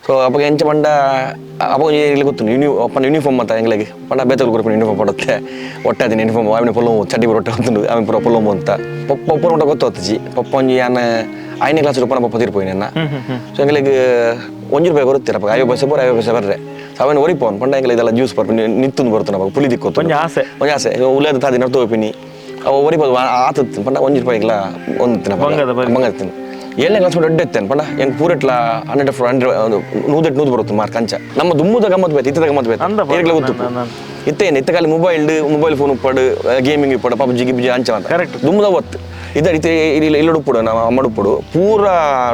so ಅವಾಗ ಎಂಚ ಪಂಡ ಅವಾಗ ಇಲ್ಲಿ ಗೊತ್ತು ಪಂಡ ಯೂನಿಫಾರ್ಮ್ ಅಂತ ಎಂಗ್ಲಿಗೆ ಪಂಡ ಬೇತಲ್ ಗ್ರೂಪ್ ಯೂನಿಫಾರ್ಮ್ ಪಡುತ್ತೆ ಒಟ್ಟೆ ಅದನ್ನ ಯೂನಿಫಾರ್ಮ್ ಅವನ ಪೊಲೋ ಚಡ್ಡಿ ರೊಟ್ಟೆ ಹೊತ್ತು ಅವನ ಪುರ ಪೊಲೋ ಅಂತ ಪಪ್ಪ ಒಪ್ಪನ ಉಂಟ ಗೊತ್ತೊತ್ತಿಜಿ ಪಪ್ಪ ಒಂಜಿ ಯಾನ 5ನೇ ಕ್ಲಾಸ್ ರೂಪಾಯಿ ಪಪ್ಪ ತೀರ್ಪೋಯಿ ನನ್ನ ಸೊ ಎಂಗ್ಲಿಗೆ ₹1 ಬರುತ್ತೀರ ಪಕ್ಕ 50 ಪೈಸೆ 50 ಪೈಸೆ ಬರ್ರೆ ಅವನು ಒರಿಪೋನ್ ಪಂಡ ಎಂಗ್ಲ ಇದೆಲ್ಲ ಜ್ಯೂಸ್ ಬರ್ಪು ನಿಂತು ಬರ್ತಾನೆ ಅವಾಗ ಪುಳಿ ದಿಕ್ಕೋತು ಒಂಜಿ ಆಸೆ ಉಳ್ಳದ ತಾದಿ ನಡ್ತು ಹೋಪಿನಿ ಅವ ಒರಿಬೋದು ಆತತ್ತು ಪಂಡ ₹1 ಒಂದು ತಿನ್ನ ಬಂಗತ್ತಿನ 7ನೇ ಕ್ಲಾಸ್ ದೊಡ್ಡ ಎತ್ತೇನೆ ಪಂಡ ಹೆಂಗೆ ಪೂರೆಟ್ಲ 100 ಬರುತ್ತೆ ಮಾರ್ಕ್ ಅಂಚ ನಮ್ಮ ದುಮ್ಮದ ಗಮ್ಮತ್ ಬೇಕು ಇತ್ತದ ಗಮ್ಮತ್ ಬೇಕು ಏರ್ಗಳ ಗೊತ್ತು ಇತ್ತೇನು ಇತ್ತ ಕಾಲಿ ಮೊಬೈಲ್ ಫೋನ್ ಉಪ್ಪಡು ಗೇಮಿಂಗ್ ಇಪ್ಪಡು ಪಬ್ಜಿ ಗಿಬ್ಜಿ ಅಂಚ ಅಂತ ಕರೆಕ್ಟ್ ದುಮ್ಮದ ಒತ್ತು ಇತ್ತೆ ಇಲ್ಲ ಉಪ್ಪಡು ನಾವು ಅಮ್ಮ ಉಪ್ಪಡು ಪೂರ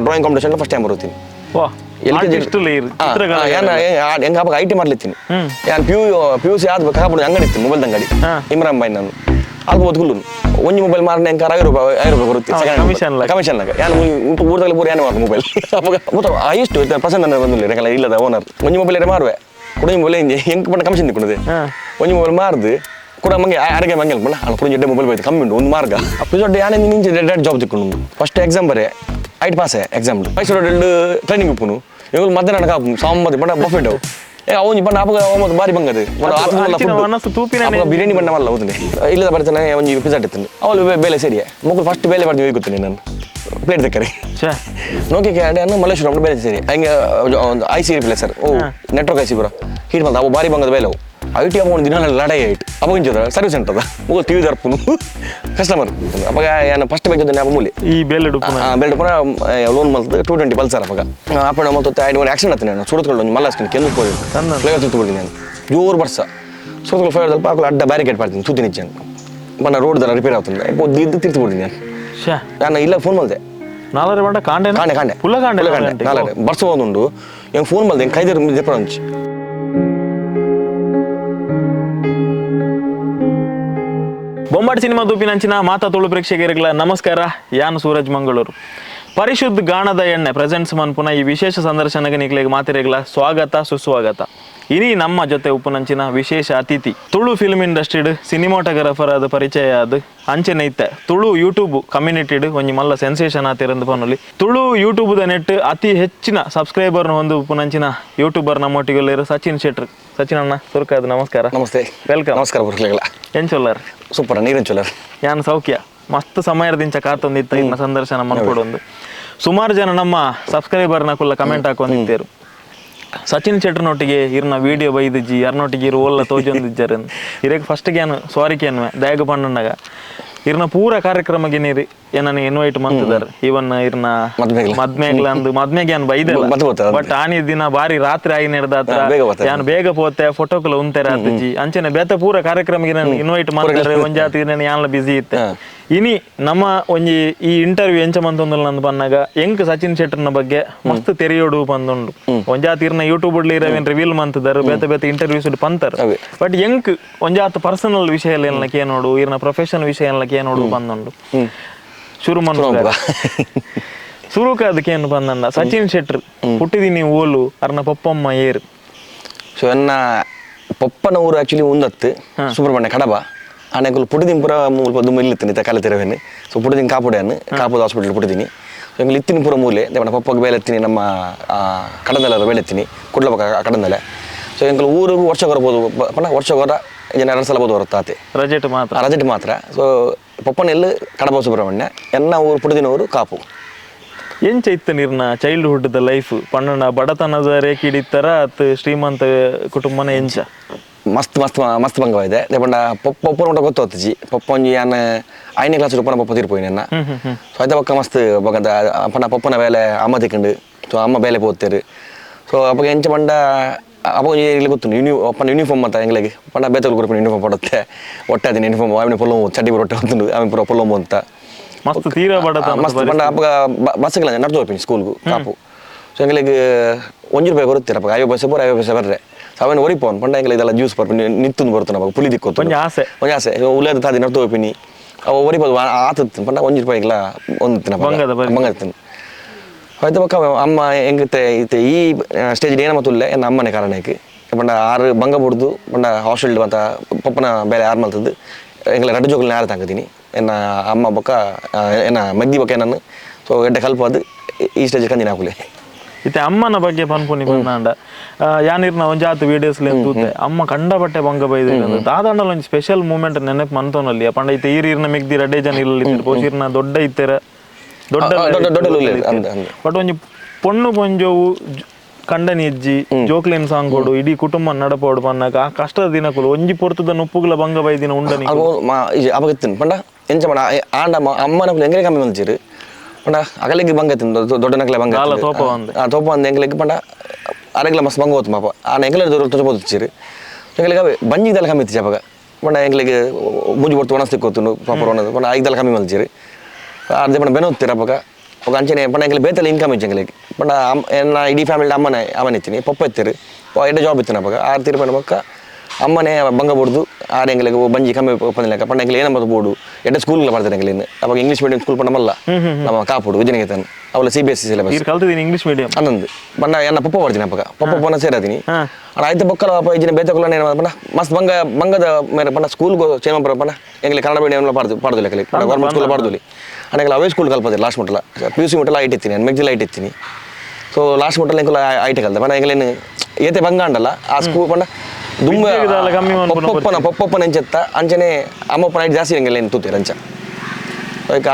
ಡ್ರಾಯಿಂಗ್ ಕಾಂಪಿಟೇಷನ್ ಫಸ್ಟ್ ಟೈಮ್ ಬರುತ್ತೀನಿ ಹೆಂಗ ಹಬ್ಬ ಐಟಿ ಮಾಡ್ಲಿತ್ತೀನಿ ನಾನು PUC ಆದ್ಬೇಕು ಹಾಕೊಂಡು ಅಂಗಡಿ ಇತ್ತು ಮೊಬೈಲ್ ಅಂಗಡಿ ಇಮ್ರಾನ್ ಬಾಯ್ ನಾನು ಅಲ್ಪ ಓದ್ಕೊಳ್ಳು ಒಂಜಿ ಮೊಬೈಲ್ ಮಾರನೆ ಹೆಂಗೆ ₹50 ಬರುತ್ತೆ ಕಮಿಷನ್ಲಾಗ ಯಾನು ಊರದಲ್ಲಿ ಪೂರ ಏನೇ ಮಾರು ಮೊಬೈಲ್ ಅಪ್ಪ ಎಷ್ಟು ಪರ್ಸೆಂಟ್ ನನ್ನ ಬಂದಿಲ್ಲ ಯಾಕಲ್ಲ ಇಲ್ಲದ ಓನರ್ ಒಂಜಿ ಮೊಬೈಲ್ ಮಾರುವೆ ಕೂಡ ಮೊಬೈಲ್ ಹೆಂಗೆ ಪಂಡ ಕಮಿಷನ್ ತಿಕ್ಕೊಂಡೆ ಒಂಜಿ ಮೊಬೈಲ್ ಮಾರ್ದು ಕೂಡ ಮಂಗೆ ಅಡಿಗೆ ಮಂಗೆ ಅಲ್ಲ ಅಲ್ಲಿ ಕೂಡ ಜೊಡ್ಡೆ ಮೊಬೈಲ್ ಬೈತು ಕಮ್ಮಿ ಉಂಟು ಒಂದು ಮಾರ್ಗ ಅಪ್ಪ ಜೊಡ್ಡೆ ಯಾನೇ ನಿಂಚೆ ಡೆಡ್ ಜಾಬ್ ತಿಕ್ಕೊಂಡು ಫಸ್ಟ್ ಎಕ್ಸಾಮ್ ಬರೇ ಐಟ್ ಪಾಸೆ ಎಕ್ಸಾಮ್ ಪೈಸೆ ಟ್ರೈನಿಂಗ್ ಉಪ್ಪುನು ಇವಾಗ ಮಧ್ಯಾಹ್ನ ಕಾಪು ಸಾಂಬದಿ ಪಂಡ ಬಫೆಟ್ ಅವನು ಪಂಡ ಅಪ್ಪ ಅವತ್ತು ಬಾರಿ ಬಂಗದು ಬಿರಿಯಾನಿ ಬಣ್ಣ ಅಲ್ಲ ಹೋದ್ರೆ ಇಲ್ಲದ ಬರ್ತಾನೆ ಒಂದು ಪಿಜ್ಜಾ ಇತ್ತು ಅವಳು ಬೇಲೆ ಸರಿಯೇ ಮಗು ಫಸ್ಟ್ ಬೇಲೆ ಬರ್ತೀವಿ ಹೋಗುತ್ತೀನಿ ನಾನು ಪ್ಲೇಟ್ ತೆಕ್ಕರಿ ನೋಕೆ ಅನ್ನು ಮಲ್ಲೇಶ್ವರ ಬೇಲೆ ಸೇರಿ ಹಂಗೆ ಒಂದು IC place sir network IC ಬರೋ ಹೀಟ್ ಬಂದ ಅವು ಬಾರಿ ಬಂಗದ ಬೇಲೆ ಐಟಿ ಅಪ್ಪ ಒಂದು ದಿನ ಲಡಾಯಿ ಆಯ್ತು ಅವಾಗ ಇಂಚದ ಸರ್ವಿಸ್ ಉಂಟದ ಮಗು ಟಿವಿ ತರ್ಪುನು ಕಸ್ಟಮರ್ ಅವಾಗ ಏನು ಫಸ್ಟ್ ಬೇಕಿದ್ದ ಅಪ್ಪ ಮೂಲಿ ಈ ಬೇಲೆ ಪುನಃ ಲೋನ್ ಮಲ್ತದ 220 ಪಲ್ಸರ್ ಅವಾಗ ಅಪ್ಪ ಮತ್ತು ಆಕ್ಸಿಡೆಂಟ್ ಆಯ್ತು ನಾನು ಸುಡತ್ಕೊಂಡು ಒಂದು ಮಲ್ಲ ಕೆಂದು ಹೋಗಿ ಫ್ಲೇವರ್ ತುತ್ತುಬಿಡ್ತೀನಿ ನಾನು ಜೋರು ಬರ್ಸ ಸುಡತ್ಕೊಂಡು ಫ್ಲೇವರ್ ಸ್ವಲ್ಪ ಹಾಕಲು ಅಡ್ಡ ಬ್ಯಾರಿಕೇಡ್ ಮಾಡ್ತೀನಿ ತೂತಿ ನಿಚ್ಚ ಬಣ್ಣ ರೋಡ್ದೆಲ್ಲ ರಿಪೇರ್ ಆಗ್ತದೆ ಇದ್ದು ತಿರ್ತು ಬಿಡ್ತೀನಿ ನಾನು ಇಲ್ಲ ಫೋನ್ ಮಾಡಿದೆ ಕಾಂಡೆ ಬರ್ಸ ಒಂದುಂಡು ಹೆಂಗೆ ಫೋನ್ ಮಾಡಿದೆ ಹೆಂಗೆ ಕೈದಾರ ಡಿಫರೆನ್ಸ್ ಬೊಂಬಾಟ್ ಸಿನಿಮಾ ತೂಪಿನಂಚಿನ ಮಾತಾ ತುಳು ಪ್ರೇಕ್ಷಕರಿಗಳ ನಮಸ್ಕಾರ ಯಾನು ಸೂರಜ್ ಮಂಗಳೂರು ಪರಿಶುದ್ಧ ಗಾಣದ ಎಣ್ಣೆ ಪ್ರೆಸೆಂಟ್ಸ್ ಮನ್ಪುನ ಈ ವಿಶೇಷ ಸಂದರ್ಶನಕ್ಕೆ ನಿಕ್ಲಿಗೆ ಮಾತಿರಗಳ ಸ್ವಾಗತ ಸುಸ್ವಾಗತ ಇನಿ ನಮ್ಮ ಜೊತೆ ಉಪ್ಪುನಂಚಿನ ವಿಶೇಷ ಅತಿಥಿ ತುಳು ಫಿಲ್ಮ್ ಇಂಡಸ್ಟ್ರಿಡ್ ಸಿನಿಮಾಟೋಗ್ರಾಫರ್ ಆದ ಪರಿಚಯ ಆದ ಅಂಚೆನೆ ಇತ್ತೆ ತುಳು ಯೂಟ್ಯೂಬ್ ಕಮ್ಯುನಿಟಿಡ್ ಒಂಜಿ ಮಲ್ಲ ಸೆನ್ಸೇಷನ್ ಆತಿರಂದು ಪನ್ನೊಲಿ ತುಳು ಯೂಟ್ಯೂಬ್ ದ ನೆಟ್ ಅತಿ ಹೆಚ್ಚಿನ ಸಬ್ಸ್ಕ್ರೈಬರ್ ಒಂದು ಉಪ್ಪುನಂಚಿನ ಯೂಟ್ಯೂಬರ್ ನಮ್ಮೊಟ್ಟಿಗೆಲ್ಲರು ಸಚಿನ್ ಶೆಟ್ರ್ ಸಚಿನ್ ಅಣ್ಣ ಸುರ್ಕಾದ ನಮಸ್ಕಾರ ನಮಸ್ತೆ ವೆಲ್ಕಮ್ ನಮಸ್ಕಾರ ಬರ್ಲಿಲ್ಲ ಏನ್ ಚೊಲ್ಲರ್ ಸೂಪರ್ ನೀರೇನ್ ಚೊಲ್ಲರ್ ಯಾನು ಸೌಖ್ಯ ಮಸ್ತ್ ಸಮಯದಿಂದ ಕಾತೊಂದಿತ್ತ ಇನ್ನ ಸಂದರ್ಶನ ಮನ್ಕೊಡೊಂದು ಸುಮಾರು ಜನ ನಮ್ಮ ಸಬ್ಸ್ಕ್ರೈಬರ್ನ ಕುಲ್ಲ ಕಮೆಂಟ್ ಹಾಕೊಂಡಿದ್ದೇರು ಸಚಿನ್ ಶೆಟ್ರ್ನೊಟ್ಟಿಗೆ ಇರ್ನ ವಿಡಿಯೋ ಬೈದಿಜ್ಜಿ ಯಾರನೊಟ್ಟಿಗೆ ಇರು ಒಲ್ಲ ತೋಜೊಂದಿಜ್ಜಾರ ಇರಕ್ಕೆ ಫಸ್ಟ್ಗೆ ಏನು ಸಾರಿಗೆ ಅನ್ವೆ ದಯಗ ಪಣ್ಣನಾಗ ಇರ್ನ ಪೂರ ಕಾರ್ಯಕ್ರಮಕ್ಕೆ ನೀರು ಏನನ್ನ ಇನ್ವೈಟ್ ಮಾಡ್ತಿದ್ದಾರೆ ಇವನ್ ಇರ್ನ ಮದ್ಮೆಗೆ ಏನು ಬೈದಲ್ಲ ಬಟ್ ಆನಿ ದಿನ ಬಾರಿ ರಾತ್ರಿ ಆಗಿ ನಡೆದಾತ್ರ ಯಾನು ಬೇಗ ಪೋತೆ ಫೋಟೋಕಲ್ಲ ಉಂತಾರೆ ಅಜ್ಜಿ ಅಂಚನೆ ಬೇತ ಪೂರ ಕಾರ್ಯಕ್ರಮಕ್ಕೆ ನಾನು ಇನ್ವೈಟ್ ಮಾಡ್ತಾರೆ ಒಂಜಾತಿ ಯಾನ್ಲ ಬಿಸಿ ಇತ್ತೆ ಇನಿ ನಮ್ಮ ಒಂಜಿ ಈ ಇಂಟರ್ವ್ಯೂ ಎಂಚ ಮಂತೊಂದಲ್ಲ ನಂದು ಬಂದಾಗ ಎಂಕ್ ಸಚಿನ್ ಶೆಟ್ರ್ನ ಬಗ್ಗೆ ಮಸ್ತ್ ತೆರೆಯೋಡು ಬಂದುಂಡು ಒಂಜಾತಿ ಇರ್ನ ಯೂಟ್ಯೂಬ್ ಇರವೇನ್ ರಿವೀಲ್ ಮಂತಿದ್ದಾರೆ ಬೇತೆ ಇಂಟರ್ವ್ಯೂಸ್ ಪಂತಾರ ಬಟ್ ಎಂಕ್ ಒಂಜಾತ್ ಪರ್ಸನಲ್ ವಿಷಯ ಎಲ್ಲ ಏನೋಡು ಇರ್ನ ಪ್ರೊಫೆಷನ್ ವಿಷಯ ಎಲ್ಲ ಏನೋಡು ಬಂದುಂಡು ಶುರು ಮನ್ನುಗ ಶುರುಕ ಅದಕ್ಕೆ ಏನು ಬಂದಂಡ ಸಚಿನ್ ಶೆಟ್ರ್ ಹುಟ್ಟಿದೀನಿ ಓಲು ಅರ್ನ ಪಪ್ಪಮ್ಮ ಏರು ಸೊ ಎನ್ನ ಪಪ್ಪನ ಊರು ಆಕ್ಚುಲಿ ಉಂದತ್ತು ಸುಬ್ರಹ್ಮಣ್ಯ ಕಡಬ ಆನೆಗಳು ಪುಟ್ಟಿದಿನ ಪುರ ಮೂಲ ಇಲ್ಲಿತ್ತೀನಿ ಕಲೆ ತೆರವೇನೆ ಸೊ ಪುಟ್ಟಿದಿನ ಕಾಪುಡೆಯನ್ನು ಕಾಪುದ ಹಾಸ್ಪಿಟಲ್ ಪುಟ್ಟಿದ್ದೀನಿ ಎಂಗ್ಳು ಇತ್ತಿನ ಪುರ ಮೂಲೆ ದೇವನ ಪಪ್ಪಗೆ ಬೇಲೆತ್ತೀನಿ ನಮ್ಮ ಕಡದೆಲ್ಲ ಬೇಲೆತ್ತೀನಿ ಕುಡ್ಲಬಕ್ಕ ಕಡದಲೆ ಸೊ ಎಂಗ್ಳು ಊರು ವರ್ಷ ಬರ್ಬೋದು ವರ್ಷ ಹೊರ ಜನ 2 ಸಲ ಬೋದು ಹೊರತಾತೆ ರಜೆಟ್ ಮಾತ್ರ ಸೊ ಪಪ್ಪನೆಲ್ಲ ಕಡಬ ಸುಬ್ರಹ್ಮಣ್ಯ ಎನ್ನ ಊರು ಪುಟ್ಟಿದಿನ ಊರು ಕಾಪು ಎಂಚ ಇತ್ತು ನಿರ್ನ ಚೈಲ್ಡ್ಹುಡ್ ದ ಲೈಫ್ ಪಣ್ಣನ ಬಡತನದ ರೇಖಿಡಿತ್ತರ ಅತ್ ಶ್ರೀಮಂತ ಕುಟುಂಬನ ಎಂಚ ಮಸ್ತ್ ಬಂಗವಾಗಿದೆ ಪಂಡ ಪಪ್ಪ ಉಂಟ ಗೊತ್ತೋತ್ತಿಜಿ ಪಪ್ಪ ಒಂಜಿ ಯಾನ್ 5ನೇ ಕ್ಲಾಸ್ ರೂಪಾಯಿ ಪಪ್ಪ ತೀರ್ಪೋಯಿ ನನ್ನ ಸೊ ಐತ ಪಕ್ಕ ಮಸ್ತ್ ಬಗದ ಪಂಡ ಪಪ್ಪನ ಬೇಲೆ ಅಮ್ಮ ತಿಕ್ಕಂಡು ಸೊ ಅಮ್ಮ ಬೇಲೆ ಪೋತ್ತೇರು ಸೊ ಅಪ್ಪ ಎಂಚ ಪಂಡ ಅಪ್ಪ ಇಲ್ಲಿ ಗೊತ್ತು ಅಪ್ಪನ ಯೂನಿಫಾರ್ಮ್ ಅಂತ ಎಂಗ್ಲಿಗೆ ಪಂಡ ಬೇತಲ್ ಗ್ರೂಪ್ ಯೂನಿಫಾರ್ಮ್ ಪಡುತ್ತೆ ಒಟ್ಟೆ ಅದನ್ನ ಯೂನಿಫಾರ್ಮ್ ಅವನ ಪೊಲೋ ಚಡ್ಡಿ ರೊಟ್ಟೆ ಹೊತ್ತು ಅವನ ಪುರ ಪೊಲೋಮು ಅಂತ ಮಸ್ತ್ ತೀರಾ ಮಸ್ತ್ ಪಂಡ ಅಪ್ಪ ಬಸ್ಸಿಲ್ಲ ನಡ್ದು ಹೋಗ್ತೀನಿ ಸ್ಕೂಲ್ಗೂ ಕಾಪು ಸೊ ಎಂಗ್ಲಿಗೆ ₹1 ಬರುತ್ತೀರಪ್ಪ 50 ಪೈಸೆ 50 ಪೈಸೆ ಬರ್ರೆ ಅವನು ಒರಿಪೋನ್ ಪಂಡ ಎಂಗ್ಲ ಇದೆಲ್ಲ ಜ್ಯೂಸ್ ಬರ್ಪು ನಿಂತು ಬರ್ತಾನೆ ಅವಾಗ ಪುಳಿ ದಿಕ್ಕೋತು ಒಂಜಿ ಆಸೆ ಉಳ್ಳದ ತಾದಿ ನಡ್ತು ಹೋಗ್ತೀನಿ ಅವ ಒರಿಬೋದು ಆತತ್ತು ಪಂಡ ₹1 ಒಂದು ತಿನ್ನ ಬಂಗತ್ತಿನ ಆಯ್ತು ಪಕ್ಕ ಅಮ್ಮ ಹೆಂಗತ್ತೆ ಇತ್ತೆ ಈ ಸ್ಟೇಜ್ ಏನ ಮತ್ತುಲ್ಲೆ ಎನ್ನ ಅಮ್ಮನೇ ಕಾರಣಕ್ಕೆ ಪಂಡ 6 ಬಂಗ ಬಿಡ್ದು ಪಂಡ ಹಾಸ್ಟೆಲ್ ಅಂತ ಪಪ್ಪನ ಬೇಲೆ 6 ಮಲ್ತದ್ದು ಎಂಗ್ಲ ರಡ್ಡು ಜೋಗಲ್ನ 6 ತಂಗತೀನಿ ಎನ್ನ ಅಮ್ಮ ಬೊಕ್ಕ ಎನ್ನ ಮಗ್ದಿ ಬೊಕ್ಕ ನಾನು ಸೊ ಎಡ್ಡೆ ಕಲ್ಪ ಅದು ಈ ಸ್ಟೇಜ್ ಕಂದಿನ ಹಾಕುಲೆ ಇತ್ತೆ ಅಮ್ಮನ ಬಗ್ಗೆ ಪನ್ಪುನಿ ಬಂದಾಂಡ ಯಾನಿರ್ನ ಒಂಜಾತು ವಿಡಿಯೋಸ್ ತೂತೆ ಅಮ್ಮ ಕಂಡ ಬಟ್ಟೆ ಬಂಗ ಬೈದ ದಾದಾಂಡಲ ಒಂಜಿ ಸ್ಪೆಷಲ್ ಮೂಮೆಂಟ್ ನೆನಪು ಮಂತೋನಲ್ಲಿ ಪಂಡ ಇತ್ತೆ ಈರಿರ್ನ ಮಿಗ್ದಿರ ಅಡ್ಡೆ ಜನ ಇರಲಿ ಬೋಸಿರ್ನ ದೊಡ್ಡ ಇತ್ತೆರ ದೊಡ್ಡ ಬಟ್ ಒಂಜಿ ಪೊಣ್ಣು ಪೊಂಜೋವು ಕಂಡನಿ ಎಜ್ಜಿ ಜೋಕ್ಲೇನ್ ಸಾಂಗ್ ಕೊಡು ಇಡೀ ಕುಟುಂಬ ನಡಪೋಡು ಪನ್ನಾಗ ಆ ಕಷ್ಟದ ದಿನಕ್ಕೂ ಒಂಜಿ ಪೊರ್ತದ ನೊಪ್ಪುಗಳ ಬಂಗ ಬೈದಿನ ಉಂಡನಿ ಅಪಗತ್ತಿನ ಪಂಡ ಎಂಚ ಪಂಡ ಆಂಡ ಅಮ್ಮನ ಎಂಗ್ಲೆ ಕಮ್ಮಿ ಮಂಚಿರು ಪಂಡ ಅಗಲಿಗೆ ಬಂಗತ್ತಿನ ದೊಡ್ಡ ನಕಲೆ ಬಂಗ ತೋಪ ಅಂದ ಎಂಗ್ಲೆಗ್ ಪಂಡ ಅರೆಗ್ಲ ಮಸ್ತ್ ಬಂಗ ಹೋತು ಮಾಪ ಆ ಎಂಗ್ಲೆ ತೊಚಬೋದಿಚ್ಚಿರು ಎಂಗ್ಲೆಗ ಬಂಜಿದೆಲ್ಲ ಕಮ್ಮಿ ಇತ್ತು ಅವಾಗ ಪಂಡ ಎಂಗ್ಲೆಗೆ ಮುಂಜಿ ಕೊಡ್ತು ಒಣಸ್ತಿಕ್ಕೋತು ಪಾಪ ಪಂಡ ಐದೆಲ್ಲ ಕಮ್ಮಿ ಮಲ್ಚಿರು ಅದೇ ಪಂಡ ಬೆನೋತ್ತೀರ ಅವಾಗ ఒక అంచనే పన్న ఎంకలు బేతలు ఇన్కమ్ ఇచ్చేంగలకి పన్న నా ఇడీ ఫ్యామిలీ అమ్మనే ఇచ్చింది పప్పు ఎత్తారు ఎడ్డ జాబ్ ఇచ్చిన పక్క ఆరు తీరిపోయిన పక్క అమ్మనే బంగ పొడుదు ఆరు ఎంగలకి బంజి కమ్మి పనిలేక పన్న ఎంకలు ఏనమ్మ పోడు ఎడ్డ స్కూల్లో పడతారు ఎంకలు అವಾಗ ఇంగ్లీష్ మీడియం స్కూల్ పన్న మళ్ళా ನಮ್ಮ ಕಾಪುಡು ವಿಜಯನಗೇತನ್ ಅವಳ CBSE ಸಿಲೆಬಸ್ ಇಂಗ್ಲಿಷ್ ಮೀಡಿಯಂ ಅನ್ನಂದು ಬಣ್ಣ ಎನ್ನ ಪಪ್ಪ ಬರ್ತೀನಿ ಅಪ್ಪಗ ಪಪ್ಪ ಪೋನ ಸೇರತೀನಿ ಆಯ್ತು ಬೊಕ್ಕಲ ಅಪ್ಪ ಇಜಿನ ಬೇತಕುಲ ಬಣ್ಣ ಮಸ್ತ್ ಬಂಗದ ಮೇರೆ ಬಣ್ಣ ಸ್ಕೂಲ್ಗೆ ಚೇಮಪುರ ಬಣ್ಣ ಎಂಗ್ಲಿ ಕನ್ನಡ ಮೀಡಿಯಂలో ಪಡ್ದು ಲೆಕ್ಕಲಿ ಗೌರ್ಮೆಂಟ್ ಸ್ಕೂಲ್ ಪಡ್ದುಲಿ ಅನೇಕಲ ಅವೇ ಸ್ಕೂಲ್ ಕಲ್ಪದೆ ಲಾಸ್ಟ್ ಮುಟ್ಟಲ PUC ಮುಟ್ಟಲ ಐಟ್ ಇತ್ತೀನಿ ಮೆಗ್ಜಿಲ್ ಐಟ್ ಇತ್ತೀನಿ ಸೊ ಲಾಸ್ಟ್ ಮುಟ್ಟಲ ಎಂಕುಲ ಐಟ್ ಕಲ್ದೆ ಬಣ್ಣ ಎಂಗ್ಲೇನು ಏತೆ ಬಂಗ ಅಂಡಲ್ಲ ಆ ಸ್ಕೂಲ್ ಬಣ್ಣ ದುಂಬ ಪಪ್ಪನ ಎಂಚೆತ್ತ ಅಂಚನೆ ಅಮ್ಮಪ್ಪನ ಐಟ್ ಜಾಸ್ತಿ ಎಂಗೆಲ್ಲ ತೂತೀರ ಅಂಚ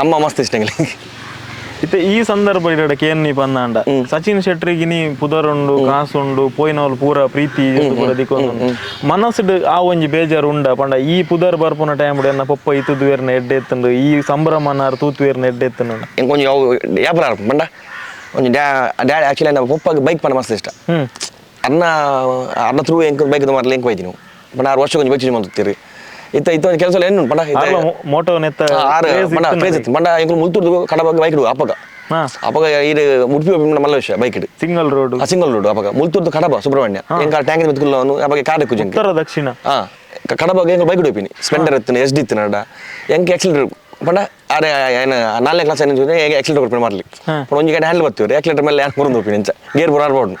ಅಮ್ಮ ಮಸ್ತ್ ಇಷ್ಟ ಎಂಗ್ಲಿ ಇತ್ತೆ ಈ ಸಂದರ್ಭ ಇರಡಕ್ಕೆ ಏನ್ ನೀ ಬಂದಾಂಡ ಸಚಿನ್ ಶೆಟ್ರಿಗೆ ನೀ ಪುದರುಂಡು ಕಾಸುಂಡು ಪೋಯಿನವಳು ಪೂರ ಪ್ರೀತಿ ಪೂರ ದಿಕ್ಕೊಂದು ಮನಸ್ಸು ಆ ಒಂಜಿ ಬೇಜಾರು ಉಂಡ ಪಂಡ ಈ ಪುದರ್ ಬರ್ಪುನ ಟೈಮ್ ಎನ್ನ ಪಪ್ಪ ಇತ್ತುದುವೇರ್ನ ಎಡ್ಡೆ ಎತ್ತಂಡು ಈ ಸಂಭ್ರಮನಾರು ತೂತುವೇರ್ನ ಎಡ್ಡೆ ಎತ್ತಂಡು ಕೊಂಚ ಯಾಪರ ಪಂಡ ಒಂಜಿ ಡ್ಯಾಡಿ ಆಕ್ಚುಲಿ ನಮ್ಮ ಪಪ್ಪಗೆ ಬೈಕ್ ಪಂಡ ಮಸ್ತ್ ಇಷ್ಟ ಅನ್ನ ಥ್ರೂ ಎಂಕ್ ಬೈಕ್ ಮಾರ್ಲಿ ಎಂಕ್ ಬೈತೀನಿ ಪಂಡ 6 ವರ್ಷ ಕೊಂಚ ಬೈಕ್ ಚೇಂಜ್ ಮಾಡ್ತೀರಿ ಇತ್ತ ಕೆಲಸ ಏನು ಪಂಡ ಮೋಟೋ ನೆತ್ತ ಪ್ಲೇಸ್ ಇತ್ತು ಪಂಡ ಎಂಕುಲು ಮುಲ್ತುರ್ದು ಕಡಬಾಗ ಬೈಕ್ ಇಡು ಅಪ್ಪಗ ಇದು ಉಡುಪಿ ಮಲ್ಲ ವಿಷಯ ಬೈಕ್ ಇಡು ಸಿಂಗಲ್ ರೋಡ್ ಅಪ್ಪಗ ಮುಲ್ತುರ್ದು ಕಡಬ ಸುಬ್ರಹ್ಮಣ್ಯ ಎಂಕ ಟ್ಯಾಂಕ್ ಮೆತ್ಕುಲ್ಲವನು ಅಪ್ಪಗೆ ಕಾರ್ ಕುಜ ಉತ್ತರ ದಕ್ಷಿಣ ಕಡಬಾಗ ಎಂಕ ಬೈಕ್ ಇಡುಪಿನಿ ಸ್ಪೆಂಡರ್ ಎತ್ತಿನ SD ಇತ್ತು ನಡ ಎಂಕ ಆಕ್ಸಿಲೇಟರ್ ಪಂಡ ಅರೆ ಏನು 4ನೇ ಕ್ಲಾಸ್ ಏನು ಆಕ್ಸಿಲೇಟರ್ ಕೊಡ್ತೀನಿ ಮಾಡ್ಲಿ ಪಂಡ ಒಂಜಿ ಕಡೆ ಹ್ಯಾಂಡಲ್ ಬರ್ತೀವಿ ಆಕ್ಸಿಲೇಟರ್ ಮೇಲೆ ಯಾರು ಮುರಂದು ಹೋಗ್ತೀನಿ ಇಂಚ ಗೇರ್ ಬುರ ಆಡ್ಬೋದು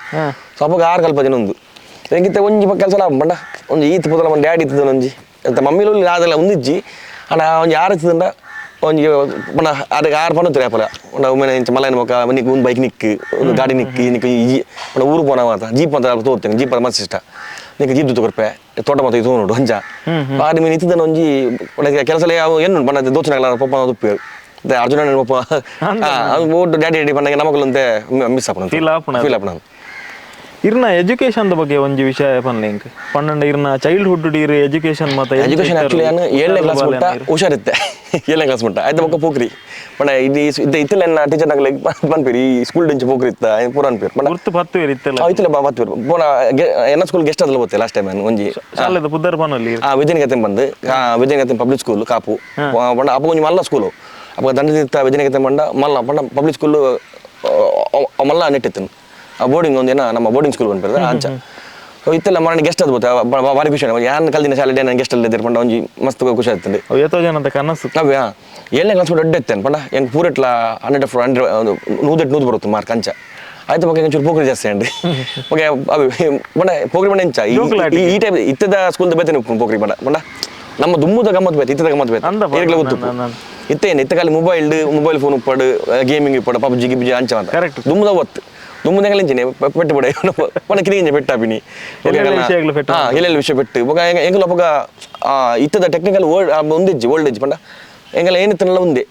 ಸೊ ಅಪ್ಪಗ 6 ಕಲ್ಪ ಜನ ಒಂದು ಎಂಗಿತ್ತ ಒಂಜಿ ಕೆಲಸ ಪಂಡ ಒಂದು ಈತ್ ಪುದಲ ಒಂದು ಡ್ಯಾಡಿ ಇತ್ತದ ಒಂಜಿ ಅಂತ ಮಮ್ಮಿಲೂ ಅದೆಲ್ಲ ಒಂದಿಜ್ಜಿ ಅಣ್ಣ ಒಂದು 6 ಇತ್ತದಂಡ ಒಂಜಿ ಪಂಡ ಅದಕ್ಕೆ 6 ಪಣ್ಣು ತಿರಪಲ ಪಂಡ ಒಮ್ಮೆ ಇಂಚ ಮಲ್ಲ ಮೊಕ್ಕ ನಿಕ್ ಒಂದು ಬೈಕ್ ನಿಕ್ಕು ಒಂದು ಗಾಡಿ ನಿಕ್ಕು ಪಂಡ ಊರು ಪೋನ ಮಾತ ಜೀಪ್ ಅಂತ ತೋರ್ತೇನೆ ಜೀಪ್ ಅದು ಮಸ್ತ್ ಇಷ್ಟ ನಿಕ್ಕೆ ಜೀಪ್ ತಗೊರ್ಪೆ ತೋಟ ಮಾತು ಇದು ನೋಡು ಹಂಜ ಆಡಿ ಮೀನು ಇತ್ತದನ್ನ ಒಂಜಿ ಕೆಲಸ ಏನು ಪಂಡ ದೋಚನಾಗಲ್ಲ ಪಪ್ಪ ತುಪ್ಪಿ ಅರ್ಜುನ ಪಪ್ಪ ಓಟು ಡ್ಯಾಡಿ ಪಂಡ ನಮಗಲ್ಲಂತೆ ಮಿಸ್ ಆಪಣ ಫೀಲ್ ಆಪಣ ಇರ್ನ ಎಜುಕೇಶನ್ ಬಗ್ಗೆ ಒಂಜಿ ವಿಷಯ ಪನ್ಲಿಂಕ್ ಪನ್ನಂಡ ಇರ್ನ ಚೈಲ್ಡ್ಹುಡ್ ಡೀರ್ ಎಜುಕೇಶನ್ ಮತ್ತೆ ಎಜುಕೇಶನ್ ಆಕ್ಚುಲಿ ನಾನು 7ನೇ ಕ್ಲಾಸ್ ಮುಟ್ಟ ಹುಷಾರಿತ್ತೆ 7ನೇ ಕ್ಲಾಸ್ ಮುಟ್ಟ ಆಯ್ತು ಬೊಕ್ಕ ಪೋಕ್ರಿ ಪಂಡ ಇತ್ತಿಲ್ಲ ಎನ್ನ ಟೀಚರ್ ನಗಲೆ ಪನ್ಪೇರಿ ಸ್ಕೂಲ್ ಡೆಂಚ್ ಪೋಕ್ರಿ ಇತ್ತ ಪೂರ ಅನ್ಪೇರ್ ಪಂಡ ಗುರ್ತು ಪತ್ತುವೇರಿ ಇತ್ತಲ್ಲ ಇತ್ತಿಲ್ಲ ಪತ್ತುವೇರಿ ಪೂರ ಎನ್ನ ಸ್ಕೂಲ್ ಗೆಸ್ಟ್ ಅದಲ್ಲ ಬತ್ತೆ ಲಾಸ್ಟ್ ಟೈಮ್ ಒಂಜಿ ಶಾಲೆದ ಪುದರ್ ಪನಲ್ಲಿ ವಿಜಯನಗೇತನ್ ಬಂದು ವಿಜಯನಗೇತನ್ ಪಬ್ಲಿಕ್ ಸ್ಕೂಲ್ ಕಾಪು ಪಂಡ ಅಪ್ಪ ಒಂಜಿ ಮಲ್ಲ ಸ್ಕೂಲು ಅಪ್ಪ ದಂಡದಿತ್ತ ವಿಜಯನಗೇತನ್ ಬಂಡ ಮಲ್ಲ ಪಂಡ ಪಬ್ಲಿಕ್ ಸ್ಕೂಲ್ ಮಲ್ಲ ನೆಟ್ಟಿತ್ತನು ಬೋರ್ಡಿಂಗ್ ಒಂದು ಏನೋ ನಮ್ಮ ಬೋರ್ಡಿಂಗ್ ಸ್ಕೂಲ್ ಬಂದ್ಬಿಡ್ತಾರೆ ಅಂಚ ಇತ್ತೆಲ್ಲ ಮನೆ ಗೆಸ್ಟ್ ಅದು ಬತ್ತೆ ಭಾರಿ ಖುಷಿ ಯಾರು ಕಲ್ದಿನ ಶಾಲೆ ನಾನು ಗೆಸ್ಟ್ ಅಲ್ಲಿ ಪಂಡ ಒಂಜಿ ಮಸ್ತ್ ಖುಷಿ ಆಗ್ತದೆ ಎಷ್ಟೋ ಜನ ಅಂತ ಕನಸು ಅವ್ಯಾ 7ನೇ ಕ್ಲಾಸ್ ದೊಡ್ಡ ಎತ್ತೇನೆ ಪಂಡ ಹೆಂಗೆ ಪೂರೆಟ್ಲ 100 ಬರುತ್ತೆ ಮಾರ್ಕ್ ಅಂಚ ಆಯ್ತು ಬಗ್ಗೆ ಒಂಚೂರು ಪೋಖ್ರಿ ಜಾಸ್ತಿ ಅಂಡಿ ಓಕೆ ಪಂಡ ಪೋಖ್ರಿ ಪಂಡ ಎಂಚ ಈ ಟೈಪ್ ಇತ್ತದ ಸ್ಕೂಲ್ದ ಬೇತೇನೆ ಪೋಖ್ರಿ ಪಂಡ ಪಂಡ ನಮ್ಮ ದುಮ್ಮದ ಗಮ್ಮತ್ ಬೇಕು ಇತ್ತದ ಗಮ್ಮತ್ ಬೇಕು ಏರ್ಗಳ ಗೊತ್ತು ಇತ್ತೇನು ಇತ್ತ ಕಾಲಿ ಮೊಬೈಲ್ ಫೋನ್ ಉಪ್ಪಡು ಗೇಮಿಂಗ್ ಇಪ್ಪಡು ಪಬ್ಜಿ ಗಿಬ್ಜಿ ಅಂಚ ಅಂತ ಕರೆಕ್ಟ್ ದುಮ್ಮದ ಒತ್ತು ದುಮ್ಮದ ಎಂಚಿನಿ ಪೆಟ್ಟು ಬಿಡ ಪಂಡ ಕಿರಿಗಿಂಜ ಪೆಟ್ಟಾಪಿನಿ ಎಲ್ಲೆಲ್ಲ ವಿಷಯ ಪೆಟ್ಟು ಎಂಗಲ ಅಪ್ಪಗ ಇತ್ತದ ಟೆಕ್ನಿಕಲ್ ಒಂದಿಜ್ಜಿ ಓಲ್ಡ್ ಏಜ್ ಪಂಡ ಎಂಗಲ ಏನಿತ್ತನಲ್ಲ ಒಂದೇ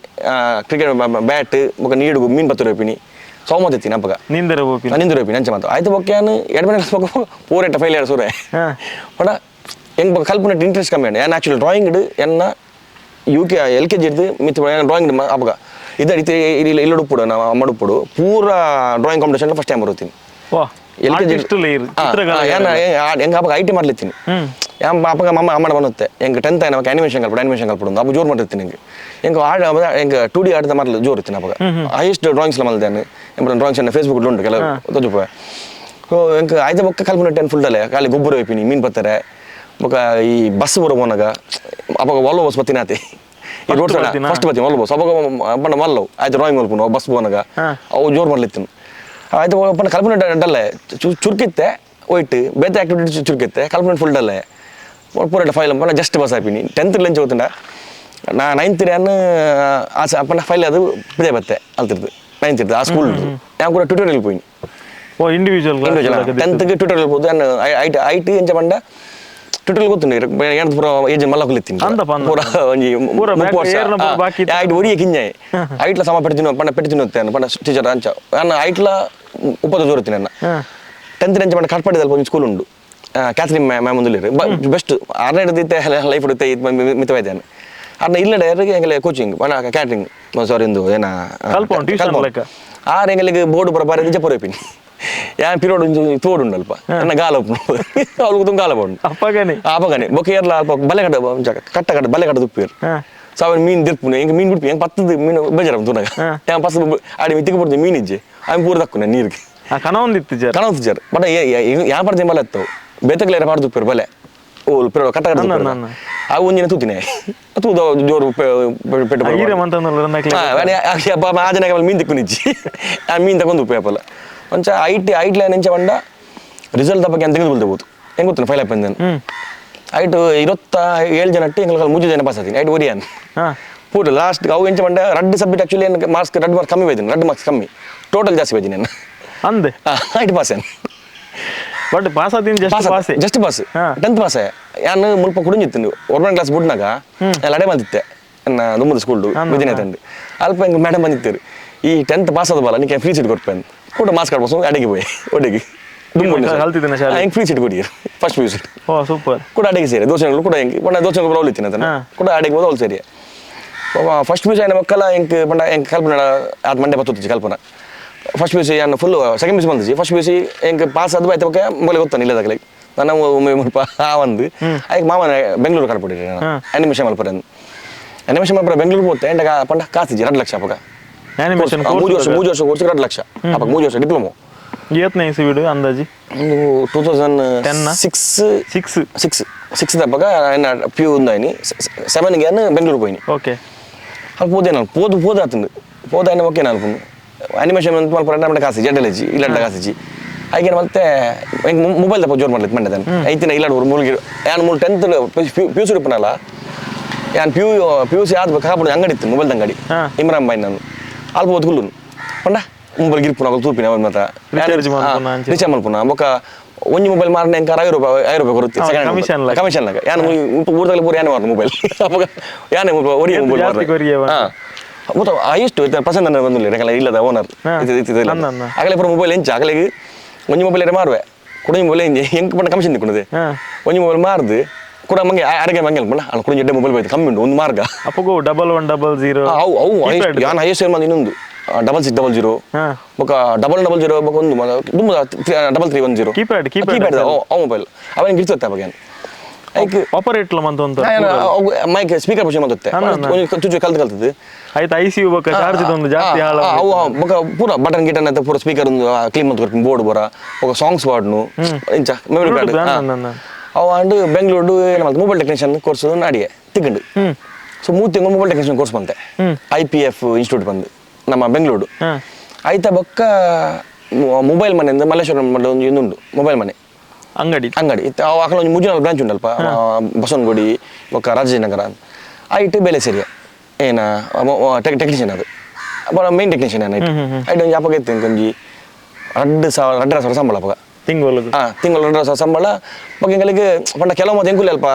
ಕ್ರಿಕೆಟ್ ಬ್ಯಾಟ್ ಬೊಕ ನೀಡುಗು ಮೀನ್ ಪತ್ತು ರೋಪಿನಿ ಸೌಮತ್ ಎತ್ತೀನಿ ಅಪ್ಪಗ ನಿಂದರ ರೋಪಿನಿ ಅಂಚ ಮಾತು ಆಯ್ತು ಬೊಕ್ಕ ಏನು 2ನೇ ಕ್ಲಾಸ್ ಬೊಕ್ಕ ಪೂರೆಟ್ಟ ಫೈಲ್ 2 ಸೂರೆ ಪಂಡ ಹೆಂಗೆ ಬೊಕ್ಕ ಕಲ್ಪನೆ ಇಂಟ್ರೆಸ್ಟ್ ಕಮ್ಮಿ ಅಂಡ ಏನು ಆ್ಯಕ್ಚುಲಿ ಡ್ರಾಯಿಂಗ್ ಇಡು ಎನ್ನ LKG ಇಡ್ದು ಮಿತ್ ಡ್ರಾಯಿಂಗ್ ಅಪ್ಪಗ ಇದ ಇಲ್ಲಿ ಉಪ್ಪುಡು ನಾವು ಅಮ್ಮ ಉಪ್ಪುಡು ಪೂರ ಡ್ರಾಯಿಂಗ್ ಕಾಂಪಿಟೇಷನ್ ಫಸ್ಟ್ ಟೈಮ್ ಬರುತ್ತೀನಿ ಹೆಂಗೆ ಅಪ್ಪ IT ಮಾಡ್ಲಿತ್ತೀನಿ ಅಪ್ಪಗ ಅಮ್ಮ ಬನ್ನುತ್ತೆ ಹೆಂಗೆ 10th ನಮಗೆ ಅನಿಮೇಷನ್ ಕಲ್ಪಡು ಅಪ್ಪ ಜೋರು ಮಾಡಿರ್ತೀನಿ ಹೆಂಗೆ ಹೆಂಗೆ 2D ಆಟದ ಮಾಡಲು ಜೋರು ಇರ್ತೀನಿ ಅಪ್ಪ ಹೈಯೆಸ್ಟ್ ಡ್ರಾಯಿಂಗ್ಸ್ ಮಲ್ದೇನೆ ಡ್ರಾಯಿಂಗ್ಸ್ ಫೇಸ್ಬುಕ್ ಉಂಟು ಕೆಲವು ತೋಜುಪ ಹೆಂಗೆ ಆಯ್ತು ಬೊಕ್ಕ ಕಲ್ಪನೆ 10 ಫುಲ್ಡಲ್ಲೇ ಖಾಲಿ ಗೊಬ್ಬರ ಹೋಯ್ಪಿನಿ ಮೀನು ಬತ್ತಾರೆ ಬೊಕ್ಕ ಈ ಬಸ್ ಬರೋ ಹೋನಾಗ ಅಪ್ಪ ಒಲ್ಲ ಬಸ್ ಬತ್ತಿನಾತಿ ಈ ರೋಡ್ ಸೈಡ್ ಫಸ್ಟ್ ಬತ್ತೀನಿ ಒಲ್ಲ ಬಸ್ ಅಪ್ಪ ಪಂಡ ಮಲ್ಲವು ಆಯ್ತು ಡ್ರಾಯಿಂಗ್ ಮಲ್ಪುನು ಬಸ್ ಹೋನಾಗ ಅವು ಜೋರು ಮಾಡ್ಲಿತ್ತು ಆಯ್ತು ಪಂಡ ಕಲ್ಪನೆ ಡಲ್ಲೇ ಚುರುಕಿತ್ತೆ ಹೋಯ್ತು ಬೇತೆ ಆಕ್ಟಿವಿಟಿ ಚುರುಕಿತ್ತೆ ಕಲ್ಪನೆ ಫುಲ್ ಡಲ್ಲೇ ಪೂರ ಫೈಲ್ ಪಂಡ ಜಸ್ಟ್ ಬಸ್ ಆಯ್ಪಿನಿ 10th ಲಂಚ್ ಹೋಗ್ತಂಡ ನಾ 9th ಪಂಡ ಫೈಲ್ ಅದು ಬಿದೆ ಬತ್ತೆ ಅಲ್ತಿರ್ದು 9th ಆ ಸ್ಕೂಲ್ ನಾನು ಕೂಡ ಟ್ಯೂಟೋರಿಯಲ್ ಪೋಯಿನಿ ಓ ಇಂಡಿವಿಜುವಲ್ ಟೆಂತ್ಗೆ ಟ್ಯೂಟೋರಿಯಲ್ ಹೋದು ನಾನು ಐಟಿ ಎಂಚ ಬಂಡ ಟ್ಯೂಟೋರಿಯಲ್ ಗೊತ್ತುಂಡು ಏನು ಪೂರ ಏಜ್ ಮಲ್ಲ ಕುಲಿತ್ತೀನಿ ಪೂರ ಒಂಜಿ 30 ವರ್ಷ ಐಟ್ ಒರಿಯ ಕಿಂಜಾಯ್ ಐಟ್ಲ ಸಮ ಪೆಡ್ತಿನ ಪಂಡ ಪೆಡ್ತಿನ ಹೊತ್ತೇನು ಪಂಡ ಟೀಚರ್ ಅಂಚ ನಾನು ಐಟ್ಲ ಉಪದ ಜೋರುತ್ತೀನಿ ನನ್ನ 10th ಎಂಚ ಬಂಡ ಕಟ್ಪಾಡಿದಲ್ಲಿ ಒಂದು ಸ್ಕೂಲ್ ಉಂಡು ಕ್ಯಾಥರಿನ್ ಮ್ಯಾಮ್ ಒಂದಿಲ್ಲ ಬೆಸ್ಟ್ 6ನೇ ಇದ್ದಿತ್ತೆ ಲೈಫ್ ಇಡುತ್ತೆ ಮಿತವಾಯ್ತಾನೆ ಅದನ್ನ ಇಲ್ಲಡೆ ಎಂಗಲೆ ಕೋಚಿಂಗ್ ಕ್ಯಾಟ್ರಿಂಗ್ ಸಾರಿ ಒಂದು ಏನ ಎಂಗಲಿಗೆ ಬೋರ್ಡ್ ಪುರ ಬಾರಿ ನಿಜ ಪುರಪಿನಿ ಯಾನ್ ಪಿರಿಯಡ್ ಒಂದು ತೋಡುಂಡು ಅಲ್ಪ ನನ್ನ ಗಾಲ ಅವ್ಳಿಗೆ ತುಂಬ ಗಾಲ ಬೋಂಡು ಅಪ್ಪಗಾನೆ ಬೊಕ್ಕ ಏರ್ಲ ಅಲ್ಪ ಬಲೆ ಕಟ್ಟ ಬಲೆ ಕಟ್ಟ ತುಪ್ಪಿರ್ ಸಾವಿರ ಮೀನು ದಿರ್ಪುನೆ ಹೆಂಗೆ ಮೀನು ಬಿಡ್ಪಿ ಹೆಂಗೆ ಪತ್ತದ ಮೀನು ಬೇಜಾರ ತುನಾಗ ಯಾನ್ ಪಸ್ ಆಡಿ ಮಿತ್ತಿಗೆ ಬಿಡ್ತೀವಿ ಮೀನಿಜ್ಜೆ ಅವ್ನು ಪೂರ ತಕ್ಕುನೆ ನೀರಿಗೆ ಕಣವಂತಿಜ್ಜಾರ ಬಟ್ ಯಾ ಪಡ್ತೀನಿ ಬಲೆ ಎತ್ತವು ಬೇತಕ್ಲೇರ ಪಾಡು ತುಪ್ಪಿರ್ ಬಲೆ ಓಲ್ ಪಿರಿಯಡ್ ಕಟ್ಟ ಕಟ್ಟ ಆ ಒಂದಿನ ತೂತಿನಿ ತೂದ ಜೋರು ಪೆಟ್ಟು ಆಜನಾಗ ಮೀನು ತಿಕ್ಕು ನಿಜ್ಜಿ ಆ ಮೀನು ತಗೊಂಡು ಉಪ್ಪು ಅಪ್ಪಲ್ಲ ಒಂಚ ಐಟ್ ಲೈನ್ ಎಂಚ ಬಂಡ ರಿಸಲ್ಟ್ ಬಗ್ಗೆ ಅಂತ ತೆಗೆದುಕೊಳ್ತೇಬೋದು ಹೆಂಗೆ ಗೊತ್ತಿಲ್ಲ ಫೈಲ್ ಆಯ್ತು ಐಟ್ 27 ಜನ ಅಟ್ಟಿ ಎಂಗಳ 3 ಜನ ಪಾಸ್ ಆತೀನಿ ಐಟ್ ಒರಿಯಾನ್ ಪೂರ ಲಾಸ್ಟ್ ಅವು ಎಂಚ ಬಂಡ ರಡ್ ಸಬ್ಜೆಕ್ಟ್ ಆಕ್ಚುಲಿ ಏನು ಮಾರ್ಕ್ಸ್ ಕಮ್ಮಿ ಬೈದಿನಿ ರಡ್ ಮಾರ್ಕ್ಸ್ ಕಮ್ಮಿ ಟೋಟಲ್ ಜಾಸ್ತಿ ಬೈದಿನಿ ನಾನು ಅಂದೆ ಐಟ್ ಪಾಸ್ ಏನು ಬಟ್ ಪಾಸ್ ಆತೀನಿ ಜಸ್ಟ್ ಪಾಸ್ 10th ಪಾಸ್ ಯಾನು ಮುಲ್ಪ ಕುಡಿஞ்சிತ್ತು 1ನೇ ಕ್ಲಾಸ್ ಬಿಡ್ನಾಗ ಅಡೆ ಬಂದಿತ್ತೆ ನನ್ನ ದುಮ್ಮದ ಸ್ಕೂಲ್ ವಿದಿನ ತಂದು ಅಲ್ಪ ಹೆಂಗೆ ಮೇಡಮ್ ಬಂದಿತ್ತೇರು ಈ 10th ಪಾಸ್ ಆದ ಬಲ್ಲ ನೀನು ಫ್ರೀ ಸೀಟ್ ಕೊಡ್ಪೇನೆ ಕೂಡ ಮಾರ್ಕ್ಸ್ ಕಾರ್ಡ್ ಬಸ್ ಅಡಿಗೆ ಹೋಯ್ ಒಡೆಗೆ ಹೆಂಗೆ ಫ್ರೀ ಸೀಟ್ ಕೊಡಿ ಫಸ್ಟ್ ಪಿ ಸೀಟ್ ಸೂಪರ್ ಕೂಡ ಅಡಿಗೆ ಸೇರಿ ದೋಸೆಗಳು ಕೂಡ ಹೆಂಗೆ ಬಣ್ಣ ದೋಸೆಗಳು ಬರೋಲಿತ್ತೀನಿ ಅದನ್ನು ಕೂಡ ಅಡಿಗೆ ಹೋದ ಅವ್ಳು ಸೇರಿ ಫಸ್ಟ್ ಪಿ ಸಿ ಮಕ್ಕಳ ಹೆಂಗೆ ಬಂಡ ಹೆಂಗೆ ಕಲ್ಪನೆ ಅದು ಮಂಡೆ ಬತ್ತುತ್ತಿಚ್ಚಿ ಕಲ್ಪನಾ ಫಸ್ಟ್ ಪಿ ಸಿ ಏನು ಫುಲ್ ಸೆಕೆಂಡ್ ಪಿ ಸಿ ಬಂದಿச்சு ಫಸ್ಟ್ ಪಿ ಸಿ ಹೆಂಗೆ ಪಾಸ್ ಅದು ಆಯ್ತು ಬಗ್ಗೆ ಮೊದಲೇ ಗೊತ್ತಾನೆ ಇಲ್ಲದಾಗಲಿ ನಾನು ಮುಲ್ಪ ಒಂದು ಅದಕ್ಕೆ ಮಾಮನ ಬೆಂಗಳೂರು ಕರ್ಬಿಟ್ಟಿರಿ ನಾನು ಅನಿಮೇಷನ್ ಮಲ್ಪರ ಅನಿಮೇಷನ್ ಮಲ್ಪರ ಬೆಂಗಳೂರು ಹೋಗ್ತೆ ಎಂಟ ಪಂಡ ಕಾಸಿಜ್ಜಿ 2 ಲಕ್ಷ ಅವಾಗ 3 ವರ್ಷ ಕೋರ್ಸ್ 2 ಲಕ್ಷ ಅವಾಗ 3 ವರ್ಷ ಡಿಪ್ಲೊಮೊ ಅಂದಾಜಿ 2006 ಅವಾಗ ಪ್ಯೂ ఉందని 7ಗೆ ಬೆಂಗಳೂರು పోయిని ఓకే అది పోదేనా పోదు అతను పోదాయన ఓకే నాకు ಅನಿಮೇಷನ್ ಮಲ್ಪರ ನಮ್ಮ ಕಾಸಿ ಜಡ್ಡಲಜಿ ಇಲ್ಲಂಟ ಕಾಸಿಜಿ ಹಾಗೆ ಮತ್ತೆ ಮೊಬೈಲ್ ತಪ್ಪ ಜೋರು ಮಾಡ್ಲಿಕ್ಕೆ ಮಂಡೆ ತಾನೆ ಐತಿನ ಇಲ್ಲ ಮೂಲಿಗೆ ಯಾನ್ 10th ಪಿ ಯು ಸಿ ಇಪ್ಪನಲ್ಲ ಯಾನ್ ಪಿ ಯು ಸಿ ಆದ ಕಾಪುಡು ಅಂಗಡಿ ಇತ್ತು ಮೊಬೈಲ್ ಅಂಗಡಿ ಇಮ್ರಾನ್ ಬಾಯ್ ನಾನು ಅಲ್ಪ ಓದ್ಕೊಳ್ಳು ಪಂಡ ಮೊಬೈಲ್ ಗಿರ್ಪುನ ತೂಪಿನ ಅವ್ರ ಮಾತ್ರ ರೀಚಾರ್ಜ್ ಮಲ್ಪುನ ಬೊಕ್ಕ ಒಂಜಿ ಮೊಬೈಲ್ ಮಾರನೆ ಎಂಕ 5 ರೂಪಾಯಿ ಕೊಡುತ್ತೆ ಕಮಿಷನ್ಲಾಗ ಯಾನ್ ಊರದಲ್ಲಿ ಪೂರ ಯಾನೆ ಮಾರ್ನು ಮೊಬೈಲ್ ಯಾನೆ ಒರಿಯ ಮೊಬೈಲ್ ಗೊತ್ತ ಎಷ್ಟು ಪಸಂದ್ ಅನ್ನೋ ಬಂದಿಲ್ಲ ಯಾಕಲ್ಲ ಇಲ್ಲದ ಓನರ್ ಆಗಲೇ ಪೂರ ಮೊಬೈಲ್ ಎಂಚ ಆಗಲಿಗೆ ಒಂಜಿ ಮೊಬೈಲ್ ಮಾರುವೆ ಕುಡಿ ಮೊಬೈಲ್ ಹೆಂಗೆ ಪಂಡ ಕಮಿಷನ್ ತಿಕ್ಕೊಂಡೆ ಒಂಜಿ ಮೊಬೈಲ್ ಮಾರ್ದು ಕೂಡ ಮಂಗೆ ಅಡಿಗೆ ಮಂಗೆ ಅಲ್ಪಣ್ಣ ಅಲ್ಲಿ ಕುಡಿ ಎಡ್ಡೆ ಮೊಬೈಲ್ ಬೈತು ಕಮ್ಮಿ ಉಂಟು ಒಂದು ಮಾರ್ಗ ಅಪ್ಪಗೋ 1100 ಅವು ಯಾನ್ ಹೈಯೆಸ್ಟ್ ಮಂದಿ ಇನ್ನೊಂದು 6600 ಬೊಕ್ಕ 000 ಬೊಕ್ಕ ಒಂದು ತುಂಬ 3310 ಕೀಪ್ಯಾಡ್ ಅವು ಮೊಬೈಲ್ ಅವನಿಗೆ ಇರ್ತದೆ ಅವಾಗ ಐಕ್ ಆಪರೇಟ್ಲ ಮಂತ ಮೈಕ್ ಸ್ಪೀಕರ್ ಪುಷ್ ಮಂತತ್ತೆ ತುಜು ಕಲ್ತದ್ದು ಆಯ್ತು ಐಸಿಯು ಬೊಕ್ಕ ಚಾರ್ಜ್ ಒಂದು ಜಾಸ್ತಿ ಹಾಳ ಅವು ಬೊಕ್ಕ ಪೂರ ಬಟನ್ ಗಿಟನ್ ಅಂತ ಪೂರ ಸ್ಪೀಕರ್ ಒಂದು ಕ್ಲೀನ್ ಮಂತ್ ಕೊಡ್ತೀನಿ ಬೋರ್ಡ್ ಬರ ಬೊಕ್ಕ ಸಾಂಗ್ಸ್ ಪಾಡ್ನು ಇಂಚ ಮೆಮೊರಿ ಕಾರ್ಡ್ ಅವು ಅಂಡ್ ಬೆಂಗಳೂರು ಏನು ಮಾಡ್ತು ಮೊಬೈಲ್ ಟೆಕ್ನಿಷಿಯನ್ ಕೋರ್ಸ್ ನಾಡಿಗೆ ತಿಕ್ಕಂಡು ಸೊ 3 ತಿಂಗಳು ಮೊಬೈಲ್ ಟೆಕ್ನಿಷಿಯನ್ ಕೋರ್ಸ್ ಬಂತೆ IPF ಇನ್ಸ್ಟಿಟ್ಯೂಟ್ ಬಂದು ನಮ್ಮ ಬೆಂಗಳೂರು ಆಯ್ತಾ ಬೊಕ್ಕ ಮೊಬೈಲ್ ಮನೆಯಿಂದ ಮಲ್ಲೇಶ್ವರಂ ಒಂದು ಇನ್ನೊಂದು ಮೊಬೈಲ್ ಮನೆ ಅಂಗಡಿ ಅವು ಅక్కడ ಒಂದು 3 ಬ್ರಾಂಚ್ ಉಂಟಲ್ಪ ಬಸವನಗುಡಿ ಬೊಕ್ಕ ರಾಜನಗರ ಐಟ್ ಬೇಲೆ ಸೇರಿಯ ಏನ ಟೆಕ್ನಿಷಿಯನ್ ಅದು ಮೇನ್ ಟೆಕ್ನಿಷಿಯನ್ ಏನಾಯ್ತು ಐಟ್ ಒಂದು ಜಾಪಗೆ ಇತ್ತು ಒಂಜಿ 2,000 ಸಂಬಳ ಅವಾಗ ತಿಂಗಳು 2,000 ಸಂಬಳ ಬಗ್ಗೆ ಎಂಗಳಿಗೆ ಪಂಡ ಕೆಲವು ಮತ್ತೆ ಎಂಕುಲಿ ಅಲ್ಪ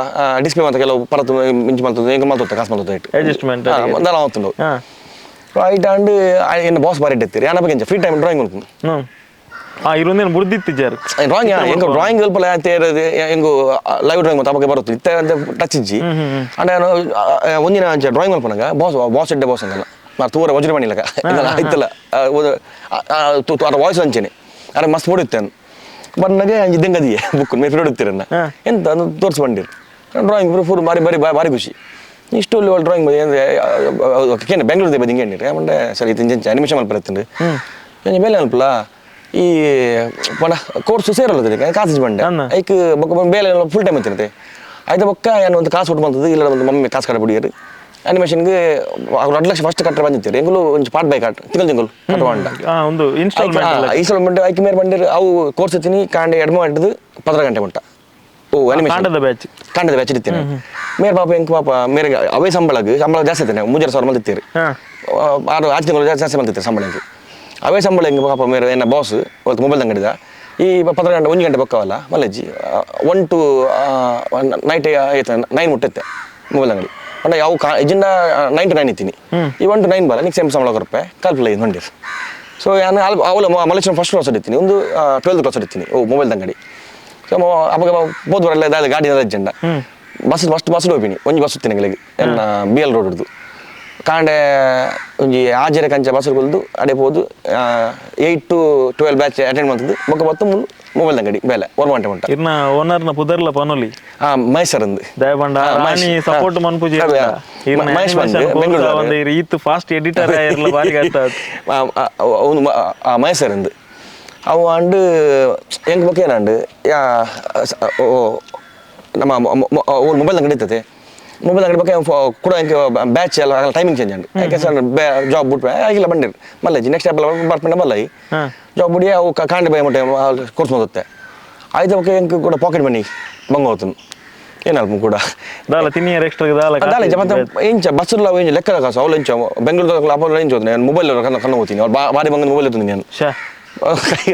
ಡಿಸ್ಪ್ಲೇ ಮತ್ತೆ ಕೆಲವು ಪರತು ಮಿಂಚು ಮಾಡ್ತದೆ ಹೆಂಗೆ ಮಾಡ್ತದೆ ಕಾಸು ಮಾಡ್ತದೆ ಐಟ್ ಅಡ್ಜಸ್ಟ್ಮೆಂಟ್ ಒಂದಲ್ಲ ಆವತ್ತುಂಡು ಐಟ್ ಅಂಡ್ ಏನು ಬಾಸ್ ಬಾರಿ ಇಟ್ಟಿರ್ತೀರಿ ಯಾನ ಬಗ್ಗೆ ಫ್ರೀ ಟೈಮ್ ಡ್ರಾಯಿಂಗ್ ಮಾಡ್ಕೊಂಡು ಇರೋದೇನು ಬುರ್ದಿತ್ತಿದ್ದಾರೆ ಡ್ರಾಯಿಂಗ್ ಹೆಂಗೆ ಡ್ರಾಯಿಂಗ್ ಸ್ವಲ್ಪ ಹೆಂಗು ಲೈವ್ ಡ್ರಾಯಿಂಗ್ ಮತ್ತೆ ಅವಾಗ ಬರುತ್ತೆ ಇತ್ತ ಅಂತ ಟಚ್ ಇಜ್ಜಿ ಅಂದ್ರೆ ಒಂದಿನ ಡ್ರಾಯಿಂಗ್ ಮಾಡ್ಕೊಂಡಾಗ ಬಾಸ್ ಇಡ್ಡೆ ಬಾಸ್ ಅಂತಲ್ಲ ನಾ ತೂರ ವಜ್ರ ಮಾಡಿಲ್ಲಕ ಆಯ್ತಲ್ಲ ಅದ್ರ ವಾಯ್ಸ್ ಹಂಚೇನೆ ಅದ್ರ ಮಸ್ತ್ ಹೊಡಿತ್ತೆ ಬಂದಾಗ ಇದ್ದಂಗದಿಯೇ ಬುಕ್ ಮೇಲೆ ಫ್ರೀ ಹೊಡಿತೀರನ್ನ ಎಂತ ಅದು ತೋರಿಸ್ಕೊಂಡಿರಿ ಡ್ರಾಯಿಂಗ್ ಫುಲ್ ಭಾರಿ ಖುಷಿ ಇಷ್ಟು ಒಳ್ಳೆ ಡ್ರಾಯಿಂಗ್ ಅಂದರೆ ಬೆಂಗಳೂರು ಬದಿ ಹಿಂಗೆ ಹೇಳಿರಿ ಆಮೇಲೆ ಸರಿ ಇದು ಅನಿಮೇಷನ್ ಮಲ್ಪ ಬರ್ತೇನೆ ಬೇಲೆ ಅಲ್ಪಲ್ಲ ಈ ಪಣ ಕೋರ್ಸು ಸೇರಲ್ಲ ಕಾಸು ಬಂಡೆ ಐಕ್ ಬೇಲೆ ಫುಲ್ ಟೈಮ್ ಅಂತಿರುತ್ತೆ ಆಯ್ತು ಬೊಕ್ಕ ಏನು ಒಂದು ಕಾಸು ಕೊಟ್ಟು ಬಂತದ್ದು ಇಲ್ಲ ಒಂದು ಮಮ್ಮಿ ಕಾಸು ಕಟ್ಬಿಡಿಯರು ಅನಿಮೇಷನ್ಗೆ 2 ಲಕ್ಷ ಫಸ್ಟ್ ಕಟ್ಟರೆ ಬಂದಿತ್ತು ಎಂಗಲು ಒಂದು ಪಾರ್ಟ್ ಬೈ ಕಾಟ್ ತಿಂಗಳು ಕಟ್ಟಬಂಡ ಒಂದು ಇನ್ಸ್ಟಾಲ್ಮೆಂಟ್ ಐಕ್ ಮೇರೆ ಬಂದಿರು ಅವು ಕೋರ್ಸ್ ಎತ್ತೀನಿ ಕಾಂಡೆ ಎಡ್ಮ ಮಾಡಿದ್ದು 15 ಗಂಟೆ ಮುಟ್ಟ ಓ ಅನಿಮೇಷನ್ ಕಾಂಡದ ಬ್ಯಾಚ್ ಇರ್ತೀನಿ ಮೇರೆ ಪಾಪ ಹೆಂಗೆ ಪಾಪ ಮೇರೆ ಅವೇ ಸಂಬಳ ಜಾಸ್ತಿ ಇರ್ತೇನೆ 3000 ಮಂದಿ ಇರ್ತೀರಿ 6 ತಿಂಗಳು ಜಾಸ್ತಿ ಮಂದಿರ್ತೀರಿ ಸಂಬಳಕ್ಕೆ ಅವೇ ಸಂಬಳ ಹೆಂಗೆ ಪಾಪ ಮೇರೆ ಎನ್ನ ಬಾಸ್ ಇವತ್ತು ಮೊಬೈಲ್ ಅಂಗಡಿದ ಈ 10 ಗಂಟೆ 1 ಗಂಟೆ ಬಕ್ಕವಲ್ಲ ಮಲ್ಲಜ್ಜಿ 1 to ನೈಟ್ 9 ಮುಟ್ಟತ್ತೆ ಮೊಬೈಲ್ ಅಂಗಡಿ ಅಂದ್ರೆ ಯಾವ ಇಜಿಂದ 9 to 9 ಇತ್ತೀನಿ ಈ 1 to 9 ಬರ ನಿಕ್ ಸೇಮ್ ಸಂಬಳ ಕೊರಪೆ ಕಾಲ್ಪುಲ ಹೊಂದಿರ್ ಸೊ ನಾನು ಅವಳು ಮಲೇಶ್ವರ ಫಸ್ಟ್ ಕ್ಲಾಸ್ ಇಡ್ತೀನಿ ಒಂದು 12th ಕ್ಲಾಸ್ ಇಡ್ತೀನಿ ಮೊಬೈಲ್ ಅಂಗಡಿ ಸೊ ಅವಾಗ ಬೋದು ಬರಲ್ಲ ಇದಾದ ಗಾಡಿ ಅಜ್ಜಂಡ ಫಸ್ಟ್ ಬಸ್ ಹೋಗ್ತೀನಿ ಒಂಜಿ ಬಸ್ ಇತ್ತೀನಿ ಗಳಿಗೆ ಎನ್ನ BL ರೋಡ್ ಹಿಡಿದು ಕಾಂಡೆ ಒಂಜಿ ಆಜರೆ ಕಂಚ ಬಸ್ ಕೊಲ್ದು ಅಡೆ ಹೋದು 8 to 12 ಬ್ಯಾಚ್ ಅಟೆಂಡ್ ಮಾಡ್ತಿದ್ದು ಬೊಕ್ಕ ಬತ್ತು ಮುಳ್ಳು ಮೊಬೈಲ್ ಅಂಗಡಿ ಬೇಲೆ 1 ಗಂಟೆ ಉಂಟ ಇರ್ನ ಓನರ್ನ ಪುದರ್ಲ ಪನೊಲಿ ಮೈಸೂರಂದು ದಯಬಂಡ ರಾಣಿ ಸಪೋರ್ಟ್ ಮನ್ಪುಜಿ ಮಹೇಶ್ ಬಂದು ಬೆಂಗಳೂರು ಒಂದು ಈತ್ ಫಾಸ್ಟ್ ಎಡಿಟರ್ ಇರ್ಲ ಬಾರಿ ಕಷ್ಟ ಅವನು ಮೈಸೂರಂದು ಅವು ಅಂಡು ಹೆಂಗೆ ಬಗ್ಗೆ ಏನಂಡು ನಮ್ಮ ಮೊಬೈಲ್ ಅಂಗಡಿ ಇರ್ತದೆ ಮೊಬೈಲ್ ಅಂಗಡಿ ಬಗ್ಗೆ ಕೂಡ ಬ್ಯಾಚ್ ಎಲ್ಲ ಟೈಮಿಂಗ್ ಚೇಂಜ್ ಅಂಡು ಯಾಕೆ ಸರ್ ಜಾಬ್ ಬಿಟ್ರೆ ಆಗಿಲ್ಲ ಬಂದಿರು ಮಲ್ಲಜಿ ನೆಕ್ಸ್ಟ್ ಆ್ಯಪ್ ಬರ್ಪಂಡ ಮಲ್ಲೈ ಜಾಬ್ ಬಿಡಿ ಅವು ಕಾಂಡೆ ಬೈ ಮಟ್ಟೆ ಕೋರ್ಸ್ ಮಾಡೋತ್ತೆ ಆಯ್ತು ಬಗ್ಗೆ ಹೆಂಗೆ ಕೂಡ ಪಾಕೆಟ್ ಮನಿ ಬಂಗ ಹೋಗ್ತಾನೆ ಏನಲ್ಪ ಕೂಡ ದಾಲ ತಿನ್ನಿಯರ್ ಎಕ್ಸ್ಟ್ರಾ ದಾಲ ಮತ್ತೆ ಇಂಚ ಬಸ್ಸುಲ್ಲ ಅವು ಇಂಚ ಲೆಕ್ಕ ಕಾಸು ಅವಳು ಇಂಚ ಬೆಂಗಳೂರು ಅಪ್ಪ ಇಂಚ ಹೋಗ್ತೀನಿ ನಾನು ಮೊಬೈಲ್ ಕಣ್ಣು ಹೋಗ್ತೀನಿ ಅವ್ರು ಬಾರಿ ಬಂಗ ಮೊಬೈಲ್ ಹೋಗ್ತೀನಿ ನಾನು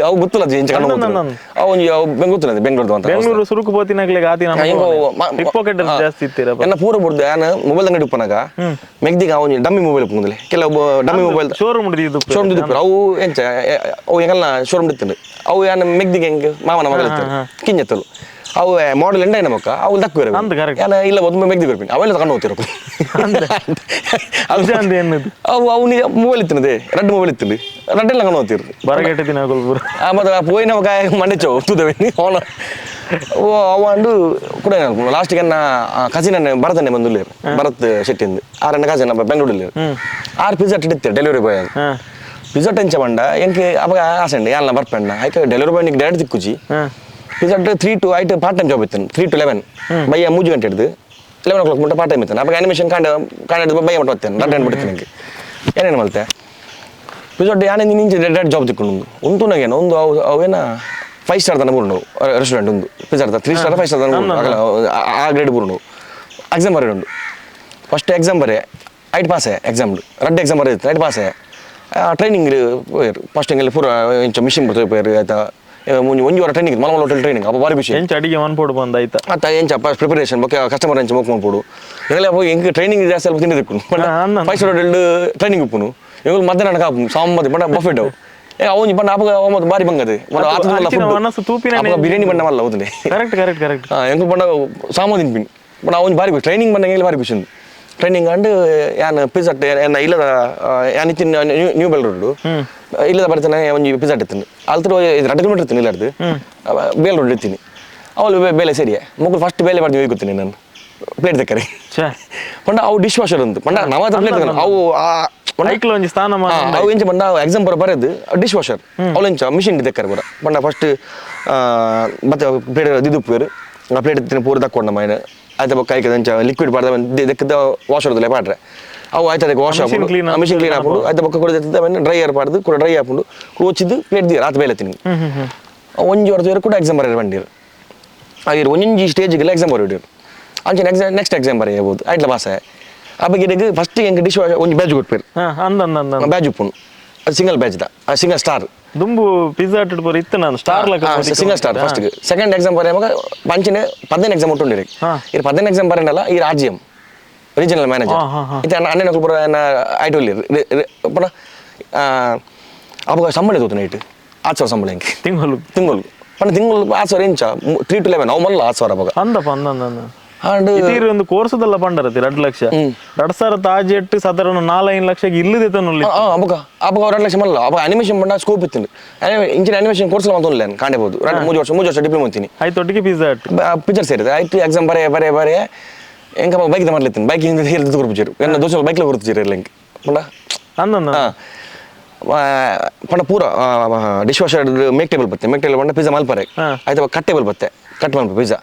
ಅವು ಗೊತ್ತಿಲ್ಲ ಇಂಚ ಕಣ್ಣು ಅವು ಗೊತ್ತಿಲ್ಲ ಬೆಂಗಳೂರು ಅಂತ ಬೆಂಗಳೂರು ಸುರುಕು ಪೋತಿನಾಗ್ಲಿಗೆ ಆತಿ ಪಾಕೆಟ್ ಜಾಸ್ತಿ ಇತ್ತೀರ ಎನ್ನ ಪೂರ ಬಿಡ್ದು ನಾನು ಮೊಬೈಲ್ ಅಂಗಡಿ ಉಪ್ಪನಾಗ ಮೆಗ್ದಿಗೆ ಅವನು ಡಮ್ಮಿ ಮೊಬೈಲ್ ಮುಂದಲೆ ಕೆಲವು ಡಮ್ಮಿ ಮೊಬೈಲ್ ಶೋರೂಮ್ ಶೋರೂಮ್ ಅವು ಎಂಚ ಅವು ಹೆಂಗಲ್ಲ ಶೋರೂಮ್ ಇತ್ತು ಅವು ಏನು ಮೆಗ್ದಿಗೆ ಹೆಂಗೆ ಮಾವನ ಮಗಳ ಕಿಂಜತ್ತಲು ಅವು ಮಾಡಲ್ ಎಂಡ ಏನ ಮಕ್ಕ ಅವು ದಕ್ಕು ಇಲ್ಲ ಒಂದು ಮೆಗ್ದಿ ಬರ್ತೀನಿ ಅವೆಲ್ಲ ತಗೊಂಡು ಹೋಗ್ತಿರೋ ಅವು ಅವನಿಗೆ ಮೊಬೈಲ್ ಇತ್ತಿನದೆ ರೆಡ್ ಮೊಬೈಲ್ ಇತ್ತಿಲ್ಲ ರೆಡ್ ಎಲ್ಲ ತಗೊಂಡು ಹೋಗ್ತಿರು ಬರಗೇಟ ದಿನ ಮತ್ತೆ ಪೋಯಿನ ಮಗ ಮಂಡಿಚೋ ತುದವೆ ಅವನು ಅವಂಡು ಕೂಡ ಲಾಸ್ಟಿಗೆ ನನ್ನ ಕಸಿನ್ ಭರತನ್ನೇ ಬಂದು ಭರತ್ ಶೆಟ್ಟಿಂದು ಆರನ್ನ ಕಸಿನ್ ಬೆಂಗಳೂರಲ್ಲಿ 6 ಪಿಜ್ಜಾ ಇಟ್ಟಿತ್ತೆ ಡೆಲಿವರಿ ಬಾಯ್ ಅದು ಪಿಜ್ಜಾ ಟೆಂಚ ಬಂಡ ಎಂಕೆ ಅವಾಗ ಆಸಂಡೆ ಯಾರನ್ನ ಬರ್ಪಣ್ಣ ಆಯ್ಕೆ ಡೆಲಿವರಿ ಬಾಯ್ ನಿಗೆ ಡೈರೆಕ್ಟ್ ತಿಕ್ಕುಜಿ pizza 3 to 8 part time job ಇತ್ತು 3 to 11 ಬಯ್ಯ 3 ಗಂಟೆ ಹಿಡಿದು 11 o'clock ಮುಟ್ಟ ಪಾರ್ಟ್ ಟೈಮ್ ಇತ್ತು ಅವಾಗ ಅನಿಮೇಷನ್ ಕಾಂಡ ಬಯ್ಯ ಮಟ್ಟ ಹೋಗ್ತೇನೆ ರಡ್ ಬಿಡ್ತೀನಿ ನನಗೆ ಏನೇನು ಮಲ್ತೆ ಪಿಜ್ಜಾ ಯಾನೇ ನಿಂಚೆ ಡೈರೆಕ್ಟ್ ಜಾಬ್ ತಿಕ್ಕೊಂಡು ಉಂಟು ನನಗೇನು ಒಂದು ಅವೇನ 5 ಸ್ಟಾರ್ ತನಕ ಬೂರು ನಾವು ರೆಸ್ಟೋರೆಂಟ್ ಒಂದು ಪಿಜ್ಜಾ 3 ಸ್ಟಾರ್ 5 ಸ್ಟಾರ್ ತನಕ ಆ ಗ್ರೇಡ್ ಬೂರು ನಾವು ಎಕ್ಸಾಮ್ ಬರೀ ಉಂಟು ಫಸ್ಟ್ ಎಕ್ಸಾಮ್ ಬರೇ 8 ಪಾಸೆ ಎಕ್ಸಾಮ್ ರೆಡ್ ಎಕ್ಸಾಮ್ ಬರೀ 8 ಪಾಸೆ ಟ್ರೈನಿಂಗ್ ಹೋಯ್ರು ಫಸ್ಟ್ ಹಿಂಗೆಲ್ಲ ಪೂರ ಇಂಚ ಮಿಷಿನ್ ಬರ್ತದೆ ಹೋಯ್ರು ಆಯ್ತಾ ಒಂದು ವಾರ ಟ್ರೈನಿಂಗ್ ಮಲಮಲ ಹೋಟೆಲ್ ಟ್ರೈನಿಂಗ್ ಅಪ್ಪ ಬಾರಿ ಖುಷಿ ಎಂಚ ಅಡಿಗೆ ಮನ್ಪೋಡು ಬಂದಾಯ್ತಾ ಮತ್ತೆ ಎಂಚ ಪ್ರಿಪರೇಷನ್ ಬಗ್ಗೆ ಕಸ್ಟಮರ್ ಎಂಚ ಮುಖ ಮಾಡ್ಬೋದು ಎಲ್ಲ ಹೋಗಿ ಹೆಂಗೆ ಟ್ರೈನಿಂಗ್ ಜಾಸ್ತಿ ಅಲ್ಪ ತಿಂದಿದ್ದಕ್ಕೂ 5 ಸ್ಟಾರ್ ಹೋಟೆಲ್ ಟ್ರೈನಿಂಗ್ ಉಪ್ಪುನು ಇವಾಗ ಮಧ್ಯಾಹ್ನ ಕಾಪು ಸಾಂಬಾರು ಬಣ್ಣ ಬಫೆಟ್ ಅವು ಅವನು ಬಣ್ಣ ಅವಾಗ ಅವತ್ತು ಬಾರಿ ಬಂಗದು ಬಿರಿಯಾನಿ ಬಣ್ಣ ಮಲ್ಲ ಹೌದನೆ ಕರೆಕ್ಟ್ ಹೆಂಗೆ ಬಣ್ಣ ಸಾಂಬಾರು ತಿನ್ಪಿನಿ ಬಣ್ಣ ಅವನು ಬಾರಿ ಖುಷಿ ಟ್ರೈನಿಂಗ್ ಬಣ್ಣ ಬಾರಿ ಖುಷಿ ಟ್ರೈನಿಂಗ್ ಅಂಡು ಯಾನ್ ಪಿಜ್ಜಾ ಏನ ಇಲ್ಲದ ಯಾನ್ ಇತ್ತಿನ ನ್ಯೂ ಬೆಲ್ ರೋಡ್ ಇಲ್ಲದ ಬರ್ತಾನೆ ಒಂದು ಪಿಜ್ಜಾ ಇರ್ತೀನಿ ಅಲ್ಲಿ 2 ಕಿಲೋಮೀಟರ್ ಇರ್ತೀನಿ ಇಲ್ಲಾರ್ದು ಬೇಲ್ ರೋಡ್ ಇರ್ತೀನಿ ಅವಳು ಬೇಲೆ ಸರಿಯೇ ಮಕ್ಕಳು ಫಸ್ಟ್ ಬೇಲೆ ಮಾಡ್ತೀವಿ ಹೋಗ್ತೀನಿ ನಾನು ಪ್ಲೇಟ್ ತೆಕ್ಕರೆ ಪಂಡ ಅವು ಡಿಶ್ ವಾಷರ್ ಅಂತ ಪಂಡ ನವ ಪ್ಲೇಟ್ ಅವು ಅವು ಎಂಚ ಪಂಡ ಎಕ್ಸಾಮ್ ಬರೋದು ಡಿಶ್ ವಾಷರ್ ಅವಳು ಎಂಚ ಮಿಷಿನ್ ತೆಕ್ಕರೆ ಬರ ಪಂಡ ಫಸ್ಟ್ ಮತ್ತೆ ಪ್ಲೇಟ್ ಇದು ಪೇರು ಆ ಪ್ಲೇಟ್ ಎತ್ತಿನ ಪೂರ ತಕ್ಕೊಂಡ ಮೈನ ಆಯ್ತಾ ಕೈಗೆ ಅಂಚ ಲಿಕ್ವಿಡ್ ಪಾಡ್ದ ದೆಕ್ಕದ ವಾಶ್ ಹೊರದಲ್ಲೇ ಪಾಡ್ರೆ ಅವು ಆಯ್ತು ಅದಕ್ಕೆ ವಾಶ್ ಹಾಕೊಂಡು ಮಿಷಿನ್ ಕ್ಲೀನ್ ಹಾಕೊಂಡು ಆಯ್ತಾ ಬೊಕ್ಕ ಕೊಡದ ಡ್ರೈಯರ್ ಪಾಡ್ದು ಕೂಡ ಡ್ರೈ ಹಾಕೊಂಡು ಕೋಚಿದ್ದು ಪ್ಲೇಟ್ ದಿ ರಾತ್ ಬೇಲೆ ತಿನ್ನಿ ಒಂಜಿ ವರ್ಷ ಕೂಡ ಎಕ್ಸಾಮ್ ಬರೋರು ಬಂದಿರು ಆಗಿರು ಒಂಜಿ ಸ್ಟೇಜಿಗೆಲ್ಲ ಎಕ್ಸಾಮ್ ಬರೋರು ಅಂಚೆ ನೆಕ್ಸ್ಟ್ ಎಕ್ಸಾಮ್ ಬರೆಯಬಹುದು ಆಯ್ತಲ್ಲ ಭಾಷೆ ಆ ಬಗ್ಗೆ ಫಸ್ಟ್ ಹೆಂಗೆ ಡಿಶ್ ಒಂದು ಬ್ಯಾಜ್ ಕೊಟ್ಪೇರು ಬ್ಯಾಜ್ ಉಪ್ಪುನು ಅದು ಸಿಂಗಲ್ ಬ್ಯಾಚ್ದ ಸಿಂಗಲ್ ಸ್ಟಾರ್ ದುಂಬು ಪಿಜ್ಜಾ ಇಟ್ಟು ಇತ್ತು ನಾನು star single star first second exam ಬರೆಯುವಾಗ ಪಂಚಿನ 15 ಎಕ್ಸಾಮ್ ಉಂಟು ಇದು 15 ಎಕ್ಸಾಮ್ ಬರೆಯಲ್ಲ ಈ RGM ರೀಜನಲ್ ಮ್ಯಾನೇಜರ್ ಇದು ಅಣ್ಣನ ಪೂರ ಐಟಲ್ಲಿ ಪುನಃ ಅವಾಗ ಸಂಬಳ ತೋತು ನೈಟ್ 8,000 ಸಂಬಳ ಹೆಂಗೆ ತಿಂಗಳು ಪಣ ತಿಂಗಳು 8,000 ಇಂಚ 3 to 11 ಅವು ಮಲ್ಲ 8,000 ಅವಾಗ ಅಂದಪ್ಪ ಒಂದು ಕೋರ್ಸದಲ್ಲ ಪಂಡರತಿ 2 ಲಕ್ಷ 2,000 ತಾಜೆಟ್ಟು ಸಾಧಾರಣ 4-5 ಲಕ್ಷಕ್ಕೆ ಇಲ್ಲದೆ ಅವಾಗ 2 ಲಕ್ಷ ಮಲ್ಲ ಅವಾಗ ಅನಿಮೇಷನ್ ಬಂದ ಸ್ಕೋಪ್ ಇತ್ತು ಇಂಚಿನ ಅನಿಮೇಷನ್ ಕೋರ್ಸ್ ಮಾತೊಂದಿಲ್ಲ ಕಾಣಬಹುದು 3 ವರ್ಷ ಡಿಪ್ಲೊಮಾ ಅಂತೀನಿ ಆಯ್ತು ಒಟ್ಟಿಗೆ ಪಿಜ್ಜಾ ಸೇರಿದೆ ಆಯ್ತು ಎಕ್ಸಾಮ್ ಬರೇ ಹೆಂಗ ಬೈಕ್ ಮಾಡ್ಲಿತ್ತೀನಿ ಬೈಕ್ ಹಿಂದೆ ಗುರುಪುಜರು ಎನ್ನ ದೋಷ ಬೈಕ್ಲ ಗುರುತಿರು ಇಲ್ಲ ಹೆಂಗೆ ಪಂಡ ಪಂಡ ಪೂರ ಡಿಶ್ ವಾಷರ್ ಮೇಕ್ ಟೇಬಲ್ ಬತ್ತೆ ಪಂಡ ಪಿಜ್ಜಾ ಮಲ್ಪರೆ ಆಯ್ತು ಕಟ್ ಟೇಬಲ್ ಬತ್ತೆ ಕಟ್ ಮಲ್ಪ ಪಿಜ್ಜಾ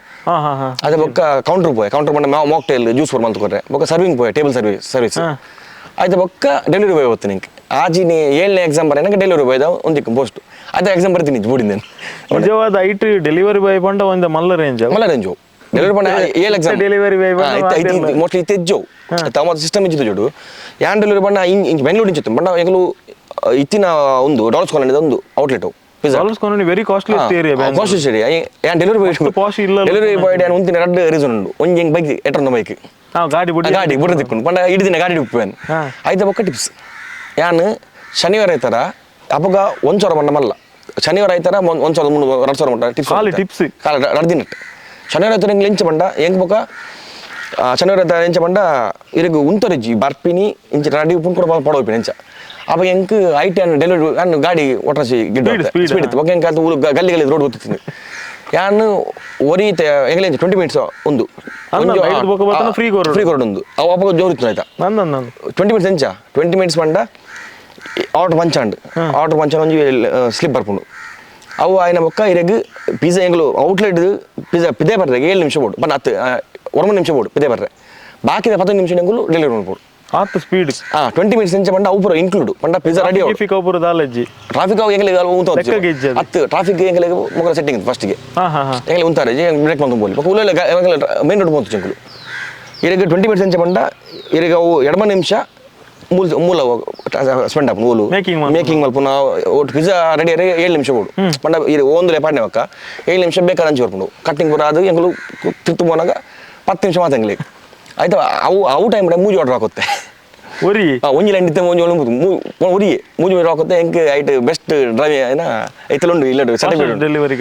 ಅದೇ ಬೊಕ್ಕ ಕೌಂಟರ್ ಬಂಡ ಮಾಕ್ ಟೇಲ್ ಜ್ಯೂಸ್ ಫಾರ್ ಮಲ್ತುಕೊಡ್ರೆ ಬೊಕ್ಕ ಸರ್ವಿಂಗ್ ಪೋಯ್ ಟೇಬಲ್ ಸರ್ವಿಸ್ ಆಯ್ತು ಬೊಕ್ಕ ಡೆಲಿವರಿ ಬಾಯ್ ಹೋಗ್ತೀನಿ ನಿಂಗೆ ಆಜಿನಿ 7ನೇ ಎಕ್ಸಾಮ್ ಬರೆಯಂಗೆ ಡೆಲಿವರಿ ಬಾಯ್ದ ಒಂದಿಕ್ಕೆ ಪೋಸ್ಟ್ ಅದೇ ಎಕ್ಸಾಮ್ ಬರ್ತೀನಿ ಬೋಡಿಂದೇನು ನಿಜವಾದ ಐಟ್ ಡೆಲಿವರಿ ಬಾಯ್ ಪಂಡ ಒಂದು ಮಲ್ಲ ರೇಂಜು ಡೆಲಿವರಿ ಪಂಡ 7 ಎಕ್ಸಾಮ್ ಡೆಲಿವರಿ ಬಾಯ್ ಮೋಸ್ಟ್ಲಿ ತೆಜ್ಜೋ ತಮ್ಮ ಸಿಸ್ಟಮ್ ಇಚ್ಚಿತ್ತು ಜೋಡು ಯಾನ್ ಡೆಲಿವರಿ ಪಂಡ ಬೆಂಗಳೂರು ಇಂಚಿತ್ತು ಪಂಡ ಎಂಗ್ಲು ಇತ್ತಿನ ಒಂದು ಡಾಲರ್ಸ್ ಕಾಲೋನಿದ ಒಂದು outlet pizza very costly area cost ಸರಿ ಯಾನ್ ಡೆಲಿವರಿ ಬಾಯ್ ಯಾನ್ ಒಂದಿನ ಎರಡು ರೀಸನ್ ಉಂಡು ಒಂಜಿ ಹೆಂಗ್ ಬೈಕ್ ಎಟ್ರೊಂದು ಬೈಕ್ ಗಾಡಿ ಬುಡ ತಿಕ್ಕೊಂಡು ಪಂಡ ಇಡೀ ದಿನ ಗಾಡಿ ಉಪ್ಪೇನು ಐದು ಬೊಕ್ಕ ಟಿಪ್ಸ್ ಯಾನ್ ಶನಿವಾರ ಆಯ್ತಾರ ಅಪಗ 1,000 ಬಂಡ ಮಲ್ಲ ಶನಿವಾರ ಆಯ್ತಾರ 1,300 2,000 ಮಟ್ಟ ಟಿಪ್ಸ್ ಕಾಲ ರಡ್ದಿನ ಶನಿವಾರ ಆಯ್ತಾರ ಹೆಂಗ್ ಲೆಂಚ ಬಂಡ ಹೆಂಗ್ ಬೊಕ್ಕ ಶನಿವಾರ ಆಯ್ತಾರ ಎಂಚ ಬಂಡ ಇರಗು ಉಂತರಿಜ್ಜಿ ಬರ್ಪಿನಿ ಇಂಚ ರೆಡಿ ಉಪ್ಪು ಕೂಡ ಪಡೋಪಿನ ಎಂಚ ಅಪ್ಪ ಹೆಂಗ್ ಐಟಿ ಅನ್ನು ಡೆಲಿವರಿ ನಾನು ಗಾಡಿ ಒಟ್ರಾಸಿ ಸ್ಪೀಡ್ ಇತ್ತು ಹೆಂಗೆ ಅದು ಗಲ್ಲಿಗಳಲ್ಲಿ ರೋಡ್ ಗೊತ್ತಿತ್ತು ಯಾನು ಒರಿತೆ ಹೆಂಗ್ಲೆ 20 ಮಿನಿಟ್ಸ್ ಒಂದು ಫ್ರೀ ಕೋರ್ಡ್ ಒಂದು ಅವು ಅಪ್ಪ ಜೋರಿತ್ತು ಆಯ್ತಾ 20 ಮಿನಿಟ್ಸ್ ಎಂಚ 20 ಮಿನಿಟ್ಸ್ ಬಂಡ ಆರ್ಡರ್ ಪಂಚಾಂಡ್ ಒಂಜಿ ಸ್ಲಿಪ್ ಬರ್ಪುಂಡು ಅವು ಆಯ್ನ ಬೊಕ್ಕ ಇರಗ್ ಪಿಜ್ಜಾ ಎಂಗ್ಲು ಔಟ್ಲೆಟ್ ಪಿಜ್ಜಾ ಪಿದೆ ಬರ್ರೆ 7 ನಿಮಿಷ ಬೋಡು ಬಟ್ 1 ನಿಮಿಷ ಬೋಡು ಪಿದೆ ಬರ್ರೆ ಬಾಕಿ 15 ನಿಮಿಷ ಎಂಗ್ಲು ಡೆಲಿವರಿ ಮಾಡ್ಬೋದು ಸ್ಪೀಡ್ 20 ಮಿನಿಟ್ಸ್ ಎಂಚ ಬಂಡ ಅವು ಇನ್ಕ್ಲೂಡ್ ಬಂಡ ಪಿಜ್ಜಾ ರೆಡಿ ಟ್ರಾಫಿಕ್ ಅವು ಎಂಗ್ಲೆ ಹತ್ತು ಟ್ರಾಫಿಕ್ ಎಂಗ್ಲೆ ಮುಗಲ ಸೆಟ್ಟಿಂಗ್ ಫಸ್ಟ್ಗೆ ಎಂಗ್ಲೆ ಉಂತಾರೆ ಬ್ರೇಕ್ ಮಾಡ್ಕೊಂಡು ಬೋಲಿ ಬೊಕ್ಕ ಉಲ್ಲ ಮೇನ್ ರೋಡ್ ಬಂತು ಚೆಂಕಲು ಇರಗ್ 20 ಮಿನಿಟ್ಸ್ ಎಂಚ ಬಂಡ ಇರಗ್ ಅವು 2 ನಿಮಿಷ ಮೂಲ ಸ್ಪೆಂಡ್ ಆಪು ಮೂಲು ಮೇಕಿಂಗ್ ಮಲ್ಪುನ ಒಟ್ಟು ಪಿಜ್ಜಾ ರೆಡಿ ಆಗಿ 7 ನಿಮಿಷ ಬೋಡು ಪಂಡ ಒಂದು ಪಾಡ್ನೆ ಬಕ್ಕ 7 ನಿಮಿಷ ಬೇಕಾದ ಹಂಚಿ ಬರ್ಪುಂಡು ಕಟ್ಟಿಂಗ್ ಪೂರ ಅದು ಎಂಗ್ಲು ತಿತ್ತು ಬೋನಾಗ 10 ನಿಮಿಷ ಮಾತ್ರ ಎಂಗ್ಲಿ ಆಯ್ತು ಅವು ಟೈಮ್ ಮೂಜಿ ಆರ್ಡರ್ ಹಾಕುತ್ತೆ ಒಂಜಿ ಲಂಡಿತ್ತೆ ಒಂಜಿ ಉರಿಯೇ ಮೂಜಿ ಹಾಕುತ್ತೆ ಹೆಂಗೆ ಐಟ್ ಬೆಸ್ಟ್ ಡ್ರೈವ್ ಏನ ಐತಲುಂಡು ಇಲ್ಲ ಸರ್ಟಿಫಿಕೇಟ್ ಡೆಲಿವರಿ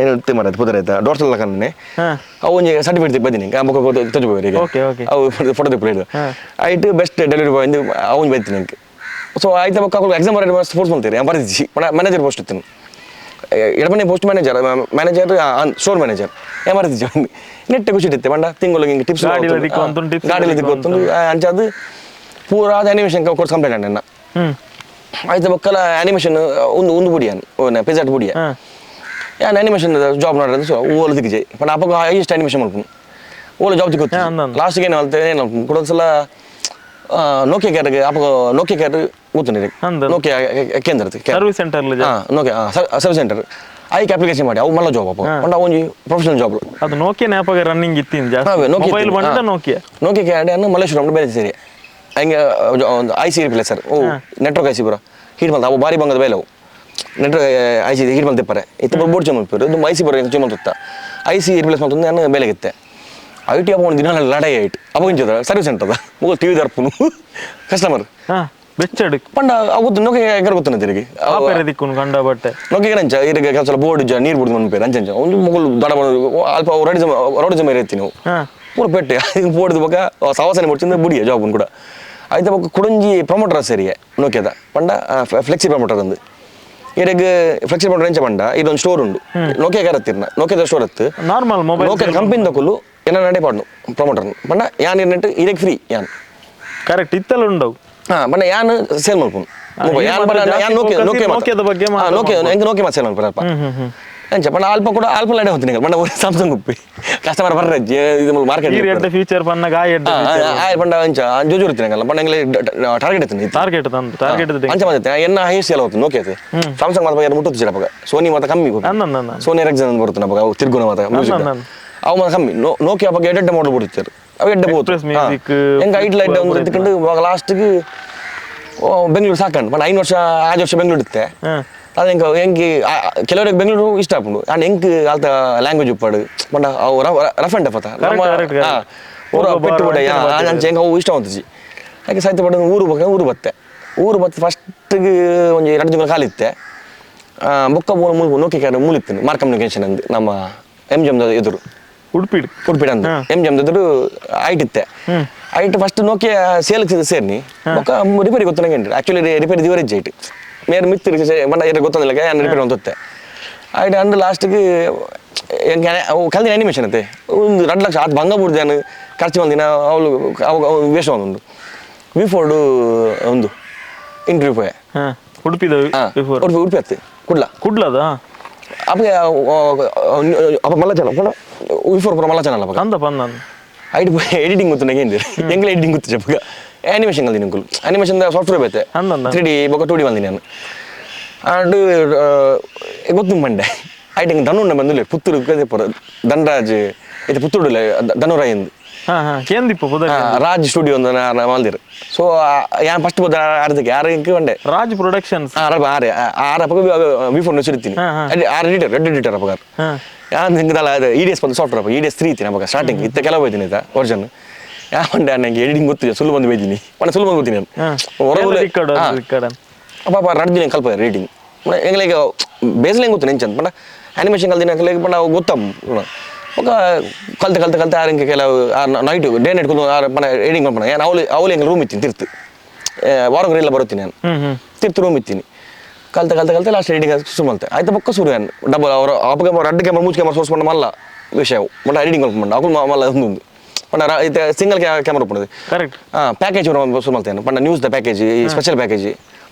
ಏನು ಮಾರ ಪುದರ್ ಆಯ್ತಾ ಡೋರ್ಸಲ್ಲ ಕಣ್ಣೆ ಅವು ಒಂಜಿ ಸರ್ಟಿಫಿಕೇಟ್ ಬದಿನಿ ತೋಜಬೋರಿಗೆ ಅವು ಫೋಟೋ ತೆಪ್ಪಿಡು ಐಟ್ ಬೆಸ್ಟ್ ಡೆಲಿವರಿ ಬಾಯ್ ಎಂದು ಅವನು ಬೈತೀನಿ ಹೆಂಗೆ ಸೊ ಆಯ್ತು ಬಕ್ಕ ಎಕ್ಸಾಮ್ ಬರೀ ಫೋರ್ಸ್ ಮಾಡ್ತೀರಿ ಬರ್ದಿದ್ದಿ ಮ್ಯಾನೇಜರ್ ಪೋಸ್ಟ್ ಇತ್ತು ಎಡಮನೆ ಪೋಸ್ಟ್ ಮ್ಯಾನೇಜರ್ ಸ್ಟೋರ್ ಮ್ಯಾನೇಜರ್ ಬರ್ದಿದ್ದಿ ನೆಟ್ಟೆ ಖುಷಿ ಇರುತ್ತೆ ಬಂಡ ತಿಂಗಳು ಹಿಂಗೆ ಟಿಪ್ಸ್ ಗಾಡಿಲಿ ಗೊತ್ತೊಂದು ಅಂಚದು ಪೂರ ಅದು ಅನಿಮೇಷನ್ ಕೋರ್ಸ್ ಕಂಪ್ಲೀಟ್ ಅಣ್ಣ ಆಯ್ತು ಬಕ್ಕಲ ಅನಿಮೇಷನ್ ಒಂದು ಬುಡಿಯಾನು ಪಿಜ್ಜಾಟ್ ಬುಡಿಯ ಯಾನ್ ಅನಿಮೇಷನ್ ಜಾಬ್ ಮಾಡೋದು ಸೊ ಓಲು ದಿಗ್ಜೆ ಪಂಡ ಅಪ್ಪ ಹೈಯೆಸ್ಟ್ ಅನಿಮೇಷನ್ ಮಾಡ್ಕೊಂಡು ಓಲು ಜಾಬ್ ದಿಕ್ಕೋತಿ ಲಾಸ್ಟಿಗೆ ಏನು ಹೇಳ್ತೇವೆ ಏನು ಕೊಡೋದ್ಸಲ ನೋಕಿಯಾ ಕ್ಯಾರ್ಗೆ ಅಪ್ಪ ನೋಕಿಯಾ ಕ್ಯಾರ್ ಗೊತ್ತು ನೋಕಿಯಾ ಕೇಂದ್ರ service centre Nokia service centre hike application ಮಾಡಿ ಅವು ಮಲ್ಲ ಜಾಬ್ ಅಪ್ಪ ಪಂಡ ಒಂಜಿ ಪ್ರೊಫೆಷನಲ್ ಜಾಬ್ ಅದು ನೋಕಿಯಾ ನ್ಯಾಪಾಗ ರನ್ನಿಂಗ್ ಇತ್ತಿನ ಮೊಬೈಲ್ ಬಂದ ನೋಕಿಯಾ ಕ್ಯಾಡ್ ಅನ್ನು ಮಲ್ಲೇಶ್ವರಂ ಬೇರೆ ಸೇರಿ ಹಂಗೆ ಒಂದು ಐಸಿ ರಿಪ್ಲೇಸ್ ಸರ್ ಓ ನೆಟ್ವರ್ಕ್ ಐಸಿ ಬರೋ ಹೀಟ್ ಮಲ್ತ ಅವು ಬಾರಿ ಬಂಗದ ಬೇಲವು ನೆಟ್ವರ್ಕ್ ಐಸಿ ಹೀಟ್ ಮಲ್ತ ಇಪ್ಪರೆ ಇತ್ತು ಬೋರ್ಡ್ ಚೇಂಜ್ ಮಾಡ್ತಾರೆ ಇದು ಐಸಿ ಬರೋ ಚೇಂಜ್ ಮಾಡ್ತಾ ಐಸಿ ರಿಪ್ಲೇಸ್ ಮಾಡ್ತು ನಾನು ಬೇಲೆಗಿತ್ತೆ ಐಟಿ ಅಪ್ಪ ಒಂದು ದಿನ ಲಡಾಯಿ ಆಯ್ತು ಅಪ್ಪ ಇಂಚದ ಸರ್ವಿಸ್ ಸೆಂಟರ್ ಮುಗ ಟಿವಿ ದರ್ಪುನು ಕಸ್ಟಮರ್ ಬೆಚ್ಚಡ್ ಪಂಡ ಆಗುತ್ತು ನೋಕೆ ಎಗರ್ ಗೊತ್ತಾನೆ ತಿರುಗಿ ದಿಕ್ಕು ಕಂಡ ಬಟ್ಟೆ ನೋಕೆ ಅಂಚ ಇರಿಗೆ ಕೆಲಸ ಬೋರ್ಡ್ ಇಜ್ಜ ನೀರು ಬಿಡ್ದು ಮನ್ಪೇರು ಅಂಚ ಒಂದು ಮುಗಲು ದಡ ಅಲ್ಪ ರೋಡ್ ಜಮ ಇರತ್ತಿ ನಾವು ಪೂರ ಪೆಟ್ಟೆ ಬೋರ್ಡ್ ಬೊಕ್ಕ ಸವಾಸನೆ ಮುಡ್ಚಿಂದ ಬುಡಿಯ ಜಾಬ್ ಕೂಡ ಆಯ್ತು ಬೊಕ್ಕ ಕುಡಂಜಿ ಪ್ರಮೋಟರ್ ಸೇರಿಯೆ ನೋಕೆದ ಪಂಡ ಫ್ಲೆಕ್ಸಿ ಪ್ರಮೋಟರ್ ಅಂದು ಇರಿಗೆ ಫ್ಲೆಕ್ಸಿ ಪ್ರಮೋಟರ್ ಎಂಚ ಪಂಡ ಇದೊಂದು ಸ್ಟೋರ್ ಉಂಡು ನೋಕೆ ಕರತ್ತಿರ್ನ ನೋಕೆದ ಸ್ಟೋರ್ ಹತ್ತು ನಾರ್ಮಲ್ ಮೊಬೈಲ್ ನೋಕೆ ಕಂಪನಿ ತಕೊಲು ಏನ ನಡೆ ಪಾಡ್ನು ಪ್ರಮೋಟರ್ ಪಂಡ ಯಾನ್ ಇರ್ನೆಟ್ ಇರೆಗ್ ಫ್ರೀ ಯಾನ್ ಕರೆಕ್ಟ್ ಇತ್ತಲ್ಲ ಉಂಡವು ಬಣ್ಣ ಯಾನ್ ಸೇಲ್ ಮಾಡ್ಕೊಂಡು ನೋಕೆ ಮಾತು ಸೇಲ್ ಮಾಡ್ಬೇಕು ಅಂಚ ಪಂಡ ಅಲ್ಪ ಕೂಡ ಅಲ್ಪ ಲಡೆ ಹೋಗ್ತೀನಿ ಬಣ್ಣ ಸ್ಯಾಮ್ಸಂಗ್ ಉಪ್ಪಿ ಕಸ್ಟಮರ್ ಬರ್ರೆ ಇದು ಮಾರ್ಕೆಟ್ ಫ್ಯೂಚರ್ ಪನ್ನ ಪಂಡ ಅಂಚ ಜೋಜು ಇರ್ತೀನಿ ಪಂಡ ಟಾರ್ಗೆಟ್ ಇರ್ತೀನಿ ಟಾರ್ಗೆಟ್ ಅಂಚ ಮತ್ತೆ ಎನ್ನ ಹೈಯೆಸ್ಟ್ ಸೇಲ್ ಹೋಗ್ತೀನಿ ನೋಕೆ ಸ್ಯಾಮ್ಸಂಗ್ ಮಾತ್ರ ಮುಟ್ಟುತ್ತೆ ಚಿರಪಗ ಸೋನಿ ಮಾತ್ರ ಕಮ್ಮಿ ಸೋನಿ ಎಕ್ಸಾಮ್ ಬರುತ್ತೆ ನಮಗೆ ತಿರ್ಗುನ ಮಾತ್ರ ಅವು ಮಾತ್ರ ಕಮ್ಮಿ ನೋಕಿಯಾ ಬಗ್ಗೆ ಎಡ್ಡೆ ಮಾಡಲ್ ಬಿಡುತ್ತಾರೆ ಅವು ಎಡ್ಡೆ ಬೋದು ಹೆಂಗೆ ಐಟ್ ಲೈಟ್ ಒಂದು ಎತ್ಕೊಂಡು ಇವಾಗ ಲಾಸ್ಟ್ಗೆ ಬೆಂಗಳೂರು ಸಾಕಂಡು ಪಂಡ 5 ವರ್ಷ 5 ವರ್ಷ ಬೆಂಗಳೂರು ಇತ್ತೆ ಅದು ಹೆಂಗೆ ಕೆಲವರಿಗೆ ಬೆಂಗಳೂರು ಇಷ್ಟ ಆಗ್ಬಿಡು ಅಂಡ್ ಹೆಂಗೆ ಆಲ್ತ ಲ್ಯಾಂಗ್ವೇಜ್ ಉಪ್ಪಾಡು ಪಂಡ ಅವು ರಫ್ ಅಂಡ್ ಟಫ್ ಅತ್ತ ಪೆಟ್ಟು ಬಿಡ ಅಂಚೆ ಹೆಂಗೆ ಅವು ಇಷ್ಟ ಆಗ್ತಿಜಿ ಯಾಕೆ ಸಾಯ್ತು ಪಡ ಊರು ಬತ್ತೆ ಫಸ್ಟ್ಗೆ ಒಂದು 2 ತಿಂಗಳು ಕಾಲಿತ್ತೆ ಬೊಕ್ಕ ನೋಕೆ ಕ್ಯಾರ ಮೂಲಿತ್ತು ಮಾರ್ಕ್ ಕಮ್ಯುನಿಕೇಶನ್ ಅಂದು ನಮ್ಮ MGM ಎದುರು ಉಡುಪಿ ಅಂದ MGM ಎದುರು ಐಟ್ ಇತ್ತೆ ಐಟ್ ಫಸ್ಟ್ ನೋಕಿಯಾ ಸೇಲ್ ಸೇರ್ನಿ ಬೊಕ್ಕ ರಿಪೇರಿ ಗೊತ್ತಂಗೆ ಆಕ್ಚುಲಿ ರಿಪೇರಿ ದಿವರೇಜ್ ಐಟ್ ಮೇರೆ ಮಿತ್ತು ಬಂಡ ಗೊತ್ತಂದಿಲ್ಲ ಯಾನ್ ರಿಪೇರಿ ಹೊಂದುತ್ತೆ ಐಟ್ ಅಂಡ್ ಲಾಸ್ಟ್ಗೆ ಅವು ಕಲ್ದಿನ ಅನಿಮೇಷನ್ ಅತ್ತೆ ಒಂದು 2 ಲಕ್ಷ ಅದು ಭಂಗ ಬಿಡ್ದೇನು ಖರ್ಚು ಒಂದಿನ ಅವಳು ವೇಷ ಒಂದು ವಿಫೋರ್ಡ್ ಒಂದು ಇಂಟರ್ವ್ಯೂ ಉಡುಪಿ ಅತ್ತೆ ಕುಡ್ಲದ ಅಪ್ಪ ಮಲ್ಲ ಚಾನಲ್ ವಿಫೋರ್ ಪುರ ಮಲ್ಲ ಚಾನಲ್ ಅಪ್ಪ ಐಟ್ ಎಡಿಟಿಂಗ್ ಗೊತ್ತು ನಂಗೆ ಎಂಗ್ಲ ಎಡಿಟಿಂಗ್ ಗೊತ್ತು ಚಪ್ಪಗ ಅನಿಮೇಷನ್ ಕಲ್ದಿ ನಿಂಕುಲು ಅನಿಮೇಷನ್ ಸಾಫ್ಟ್ವೇರ್ ಬೈತೆ 3D ಬೊಕ್ಕ 2D ಬಂದಿ ನಾನು ಅಂಡ್ ಗೊತ್ತು ಮಂಡೆ ಐಟ್ ಹಿಂಗೆ ಧನುಂಡ ಬಂದಿಲ್ಲ ಪುತ್ತೂರು ಪುರ ಧನರಾಜ್ ಇದು ಪುತ್ತೂರು ಧನುರಾಯ್ ಎಂದು ಕೇಂದಿಪ್ಪು ರಾಜ್ ಸ್ಟುಡಿಯೋ ಒಂದು ಮಲ್ದಿರು ಸೊ ಯಾನ್ ಫಸ್ಟ್ ಬೋದ ಅರ್ಧಕ್ಕೆ ಯಾರಿಗೆ ಒಂಡೆ ರಾಜ್ ಪ್ರೊಡಕ್ಷನ್ಸ್ ಆರಪ್ಪ ಬಿಫೋರ್ ನುಸಿರ್ತೀನಿ ರೆಡ್ ಎಡಿಟರ್ ಅಪ್ಪಗಾರ ಯಾನ್ ಹಿಂಗದಲ್ಲ ಅದು EDS ಬಂದು ಸಾಫ್ಟ್ವೇರ್ ಅಪ್ಪ EDS 3 ಇತ್ತೀನಿ ಅವಾಗ ಸ್ಟಾರ್ಟಿಂಗ್ ಇತ್ತ ಕೆಲವು ಹೋಯ್ತೀನಿ ಆಯ್ತಾ ವರ್ಷನ್ ಯಾವಂಡೆ ನನಗೆ ಎಡಿಟಿಂಗ್ ಗೊತ್ತಿಲ್ಲ ಸುಳ್ಳು ಬಂದು ಬೈತೀನಿ ಮನೆ ಸುಳ್ಳು ಬಂದು ಗೊತ್ತೀನಿ ನಾನು ಪಾಪ ರಡ್ದಿನ ಕಲ್ಪ ರೀಡಿಂಗ್ ಎಂಗ್ಲಿಗೆ ಬೇಸ್ಲೇಂಗ್ ಗೊತ್ತು ನೆಂಚಂತ ಪಂಡ ಆನಿಮೇಷನ್ ಕಲ್ದಿನ ಪಂಡ ಗೊತ್ತಮ್ಮ ఒక ಕಲ್ತೆ ಆರಂಗೆ ಕೆಲವು ನೈಟ್ ಡೇ ನೈಟ್ ಪಣ ಎಡಿಂಗ್ ಮಾಡ್ಪಣ ಏನು ಅವಳು ಎಂಗೆ ರೂಮ್ ಇತ್ತೀನಿ ತಿರ್ತು ವಾರಕ್ಕೆ ಇಲ್ಲ ಬರುತ್ತೀನಿ ನಾನು ತಿರ್ತು ರೂಮ್ ಇತ್ತೀನಿ ಕಲ್ತೆ ಲಾಸ್ಟ್ ಎಡಿಂಗ್ ಸುಮ್ಮಲ್ತೆ ಆಯ್ತು ಪಕ್ಕ ಸುರು ಏನು ಡಬಲ್ ಅವರು ಅಪ್ಪಗೆ ರೆಡ್ ಕ್ಯಾಮರಾ ಮೂಚ್ ಕ್ಯಾಮರಾ ಸೋರ್ಸ್ ಮಾಡ ಮಲ್ಲ ವಿಷಯ ಮಟ್ಟ ಎಡಿಂಗ್ ಮಾಡ್ಕೊಂಡು ಅಕ್ಕಳು ಮಲ್ಲ ಒಂದು ಪಂಡ ಇದು ಸಿಂಗಲ್ ಕ್ಯಾಮರಾ ಪಣ್ಣದು ಕರೆಕ್ಟ್ ಪ್ಯಾಕೇಜ್ ಸುಮ್ಮಲ್ತೇನೆ ಪಂಡ news the package special package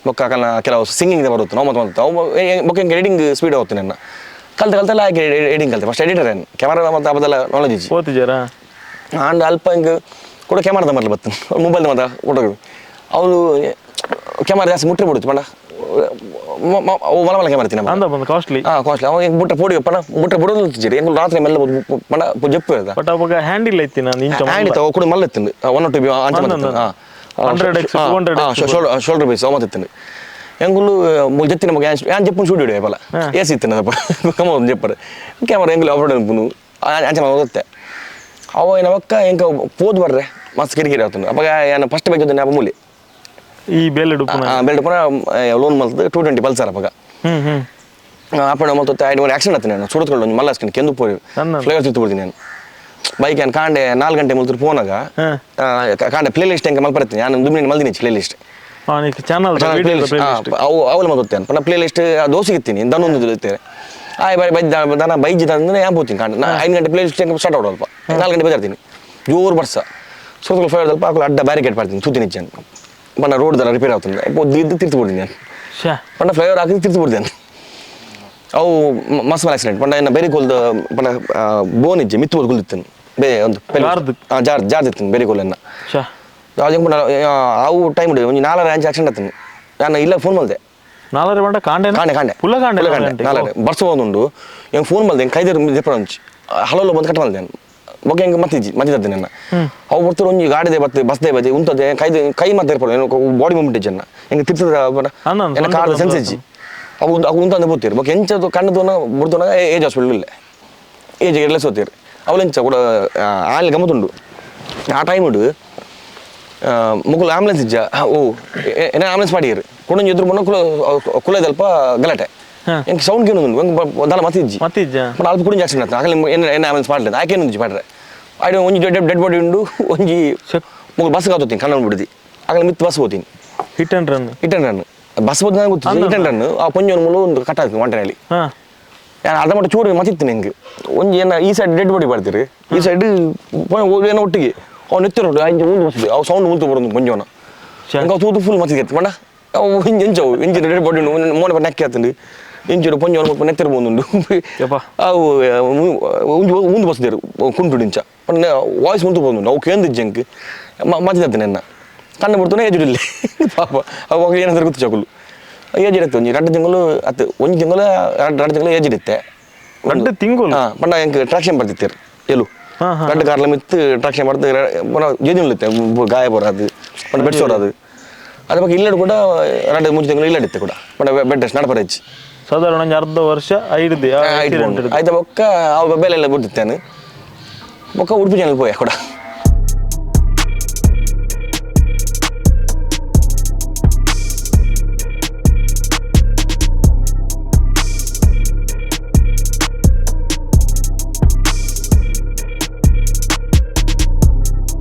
ಬೊಕ್ಕ ಕೆಲವು ಸಿಂಗಿಂಗ್ ಬರುತ್ತೆ ನಾವು ಮತ್ತೆ ಬೊಕ್ಕ ಹೆಂಗೆ ಎಡಿಂಗ್ ಸ್ಪೀಡ್ ಹೋಗ್ತೀನಿ ನನ್ನ ಕಲ್ತೆಲ್ಲ ಹಾಗೆ ಎಡಿಂಗ್ ಕಲ್ತೆ ಫಸ್ಟ್ ಎಡಿಟರ್ ಏನು ಕ್ಯಾಮರಾ ಮತ್ತು ಅದೆಲ್ಲ ನಾಲೆಜ್ ಇತ್ತು ಓದ್ತಿದ್ದಾರಾ ಆಂಡ್ ಅಲ್ಪ ಹಿಂಗೆ ಕೂಡ ಕ್ಯಾಮರಾದ ಮರಲಿ ಬರ್ತೇನೆ ಮೊಬೈಲ್ದ ಮತ್ತೆ ಫೋಟೋಗಳು ಅವಳು ಕ್ಯಾಮರಾ ಜಾಸ್ತಿ ಮುಟ್ರೆ ಬಿಡುತ್ತೆ ಪಂಡ ಮಲ ಕ್ಯಾಮರಾ ತಿನ್ನ ಬಂದು ಕಾಸ್ಟ್ಲಿ ಕಾಸ್ಟ್ಲಿ ಅವ ಹೆಂಗೆ ಮುಟ್ರೆ ಪೋಡಿ ಪಣ ಮುಟ್ರೆ ಬಿಡೋದು ಜಿರಿ ಹೆಂಗೆ ರಾತ್ರಿ ಮೆಲ್ಲ ಪಂಡ ಜಪ್ಪು ಇರ್ತದೆ ಬಟ್ ಅವಾಗ ಹ್ಯಾಂಡಿಲ್ ಐತಿ ನಾನು ಹ್ಯಾಂಡ್ ಇತ್ತು ಕೂಡ ಮಲ್ಲ ಎತ್ತಿಂದು 1 or 2 ಶೋಲ್ಡರ್ ಬೇಸ್ ಅವ ಎತ್ತಿಂದು ಎಂಗುಲು ಜೆತ್ತಿನ ಮಗ ಯಾನ್ ಜಪ್ಪು ಶೂಟ್ ಹಿಡಿಯ ಬಲ ಏಸಿ ಇತ್ತಿನದಪ್ಪ ಕಮ್ಮ ಒಂದು ಜಪ್ಪರು ಕ್ಯಾಮರಾ ಎಂಗುಲು ಆಫ್ರೋಡ್ ಅನ್ಪುನು ಅಂಚೆ ಹೋಗುತ್ತೆ ಅವ ಏನವಕ್ಕ ಹೆಂಗ ಪೋದ್ ಬರ್ರೆ ಮಸ್ತ್ ಕಿರಿಕಿರಿ ಆಗ್ತದೆ ಅವಾಗ ಏನು ಫಸ್ಟ್ ಬೇಕು ಅಪ್ಪ ಮೂಲಿ ಈ ಬೆಲ್ಲೆಡ್ ಪುನಃ ಲೋನ್ ಮಲ್ತದೆ 220 ಪಲ್ಸರ್ ಅಪ್ಪಾಗ ಅಪ್ಪಣ ಮತ್ತೆ ಆಕ್ಸಿಡೆಂಟ್ ಆಗ್ತೀನಿ ನಾನು ಸುಡತ್ಕೊಂಡು ಒಂದು ಮಲ್ಲ ಹಾಸ್ಕೊಂಡು ಕೆಂದು ಪೋರಿ ಫ್ಲೇವರ್ ತಿತ್ತು ಬಿಡ್ತೀನಿ ನಾನು ಬೈಕ್ ಏನು ಕಾಂಡೆ 4 ಗಂಟೆ ಮುಲ್ತರು ಫೋನಾಗ ಕಾಂಡೆ ಪ್ಲೇ ಲಿಸ್ಟ್ ಹೆಂಗೆ ಮಲ್ಪರ್ತೀನಿ ನಾನು 1 ಮಿನಿಟ್ ಮಲ್ದಿನಿ ಪ್ಲೇ ಲಿಸ್ಟ್ ಅವಳು ಮತ್ತೇನೆ ಪುನಃ ಪ್ಲೇ ಲಿಸ್ಟ್ ದೋಸೆಗಿತ್ತೀನಿ ದನೊಂದು ಇರ್ತೇವೆ ದನ ಬೈಜಿದ ಅಂದ್ರೆ ಯಾನ್ ಹೋಗ್ತೀನಿ ಕಾಂಡ 5 ಗಂಟೆ ಪ್ಲೇ ಲಿಸ್ಟ್ ಸ್ಟಾರ್ಟ್ ಆಗೋಲ್ಪ 4 ಗಂಟೆ ಬೈದಾಡ್ತೀನಿ ಜೋರು ಬರ್ಸ ಸ್ವಲ್ಪ ಫ್ಲೇವರ್ ಸ್ವಲ್ಪ ಹಾಕಲು ಅಡ್ಡ ಬ್ಯಾರಿಕೇಡ್ ಮಾಡ್ತೀನಿ ತುತ್ತಿ ನಿಚ್ಚ ಪಣ್ಣ ರೋಡ್ ದರ ರಿಪೇರ್ ಆಗ್ತದೆ ಇದ್ದು ತಿರ್ತು ಬಿಡ್ತೀನಿ ನಾನು ಪಣ್ಣ ಫ್ಲೇವರ್ ಹಾಕಿ ತಿರ್ತು ಬಿಡ್ತೇನೆ ಅವು ಮಸ್ತ್ ಆಕ್ಸಿಡೆಂಟ್ ಪಂಡ ಇನ್ನು ಬೇರೆ ಕೋಲ್ದ ಪಂಡ ಬೋನ್ ಇಜ್ಜೆ ಮಿತ್ತು ಬೋಲ್ ಕುಲ್ದಿತ್ತೇನೆ ಬೇ ಒಂದು ಜಾರ್ದಿತ್ತೇನೆ ಬೇರೆ ಕೋಲನ್ನ ಅವು ಟೈಮ್ ಹಿಡಿದು ಒಂದು 4 ಅಂಚೆ ಆಕ್ಸಿಡೆಂಟ್ ಆಗ್ತೀನಿ ನಾನು ಇಲ್ಲ ಫೋನ್ ಮಾಡಿದೆ 4 ಗಂಟೆ ಕಾಂಡೆ ಬರ್ಸೋದುಂಡು ಹೆಂಗೆ ಫೋನ್ ಮಾಡಿದೆ ಹೆಂಗೆ ಕೈದಾರು ಜಪ್ಪ ಹಂಚಿ ಹಲೋ ಬಂದು ಕಟ್ ಮಾಡಿದೆ ಬಗ್ಗೆ ಹೆಂಗೆ ಮತ್ತಿದ್ದೆ ನನ್ನ ಅವು ಬರ್ತಾರೆ ಒಂದು ಗಾಡಿದೆ ಬರ್ತದೆ ಬಸ್ದೇ ಬತ್ತೆ ಉಂಟದೆ ಕೈ ಮತ್ತೆ ಇರ್ಬೋದು ಬಾಡಿ ಮೂಮೆಂಟ್ ಇಜ್ಜನ್ನ ಹೆಂಗೆ ತಿರ್ತದ ಕಾರ್ ಸೆನ್ಸ್ ಇಜ್ಜಿ ಅವು ಉಂಟಂದು ಬೋತೀರಿ ಬಗ್ಗೆ ಎಂಚದು ಕಣ್ಣದೋನ ಬಿಡ್ತೋನ ಏಜ್ ಹಾಸ್ಪಿಟಲ್ ಇಲ್ಲ ಏಜ್ ಎಲ್ಲ ಸೋತೀರಿ ಅವಳು ಎಂಚ ಕೂಡ ಅಲ್ಲಿ ಗಮ್ಮತ್ತುಂಡು ಆ ಟೈಮ್ ಉಂಡು ಮುಗುಲು ಆಂಬುಲೆನ್ಸ್ ಇಜ್ಜ ಓ ಏನ ಆಂಬುಲೆನ್ಸ್ ಮಾಡಿರು ಕೊಡೊಂದು ಎದುರು ಬಂದು ಕುಲದಲ್ಪ ಗಲಾಟೆ ಹೆಂಗೆ ಸೌಂಡ್ ಕೇನು ಹೆಂಗೆ ದಾಲ ಮತ್ತಿಜ್ಜಿ ಬಟ್ ಅಲ್ಪ ಕುಡಿಂಜ ಆಕ್ಸಿಡೆಂಟ್ ಆಗ್ತದೆ ಆಗಲಿ ಏನು ಆಂಬುಲೆನ್ಸ್ ಮಾಡಲಿಲ್ಲ ಆಕೆ ಉಂಜಿ ಮಾಡ್ರೆ ಆಯ್ತು ಒಂಜಿ ಡೆಡ್ ಬಾಡಿ ಉಂಡು ಒಂಜಿ ಮುಗುಲು ಬಸ್ಗೆ ಹಾಕೋತೀನಿ ಕಣ್ಣನ್ನು ಬಿಡ್ದು ಆಗಲಿ ಮಿತ್ ಬಸ್ ಹೋಗ್ತೀನಿ ಹಿಟ್ ಅಂಡ್ ರನ್ ಬಸ್ ಹೋದ ನಂಗೆ ಗೊತ್ತಿಲ್ಲ ಹಿಟ್ ಅಂಡ್ ರನ್ ಆ ಪೊಂಜೊಂದು ಮೂಲ ಒಂದು ಕಟ್ಟಾಗ್ತೀನಿ ಒಂಟೆನಲ್ಲಿ ನಾನು ಅರ್ಧ ಮಟ್ಟ ಚೂರು ಮತ್ತಿತ್ತೀನಿ ಹೆಂಗೆ ಒಂಜಿ ಏನು ಈ ಸೈಡ್ ಡೆಡ್ ಬಾಡಿ ಬರ್ತೀರಿ ಈ ಸೈಡ್ ಏನೋ ಒಟ್ಟಿಗೆ ಅವ್ನು ಎತ್ತಿರೋಡು ಅಂಚೆ ಮುಂದೆ ಬರ್ತದೆ ಅವು ಸೌಂಡ್ ಮುಂದೆ ಬರೋದು ಕೊಂಚವನ ಹಂಗೆ ಅವು ತೂತು ಫುಲ್ ಮತ್ತಿಗೆ ಮಣ್ಣ ಅವು ಎಂಚವು ಎಂಚಿನ ಡೆಡ್ ಬಾಡಿ ಮೋನೆ ಬಟ್ ನೆಕ್ಕೆ ಆಗ್ತದೆ ಎಂಚಿರು ಪೊಂಜವನ ನೆತ್ತಿರ್ಬೋದು ಅವು ಮುಂದೆ ಬಸ್ತಿರು ಕುಂಟು ಇಂಚ ವಾಯ್ಸ್ ಮುಂದೆ ಬಂದು ಅವು ಕೇಂದಿಜ್ಜೆ ಹೆಂಗೆ ಮತ್ತಿದ್ದೆ ನನ್ನ ಕಣ್ಣು ಬಿಡ್ತಾನೆ ಏಜಿಡಿಲ್ಲ ಪಾಪ ಅವಾಗ ಏನಾದ್ರು ಗೊತ್ತು ಚಕುಲು ಏಜಿರುತ್ತೆ ಒಂಜಿ 2 ತಿಂಗಳು ಅತ್ತು 1 ತಿಂಗಳು 2 ತಿಂಗಳು ಏಜಿರುತ್ತೆ 2 ತಿಂಗಳು ಪಂಡ ಹೆಂಗೆ ಟ್ರಾಕ್ಷನ್ ಬರ್ತಿತ್ತೀರು ಎಲ್ಲೂ 2 ಕಾರ್ಲ ಮಿತ್ತು ಟ್ರಾಕ್ಷನ್ ಮಾಡ್ದು ಜೇದಿರುತ್ತೆ ಗಾಯ ಬರೋದು ಪಂಡ ಬೆಡ್ ಸೋಡೋದು ಅದ್ರ ಬಗ್ಗೆ ಇಲ್ಲಡು ಕೂಡ 2-3 ತಿಂಗಳು ಇಲ್ಲಡಿತ್ತೆ ಕೂಡ ಪಂಡ ಬೆಡ್ ರೆಸ್ಟ್ ನಡಪರ ಹೆಚ್ಚಿ ಸಾಧಾರಣ ಒಂದು ಅರ್ಧ ವರ್ಷ ಆಯ್ತು ಬೊಕ್ಕ ಅವು ಬೆಲೆ ಎಲ್ಲ ಬಿಡ್ತಿತ್ತೇನೆ ಬೊಕ್ಕ ಉಡುಪಿ ಚಾನಲ್ ಪೋಯ ಕೂಡ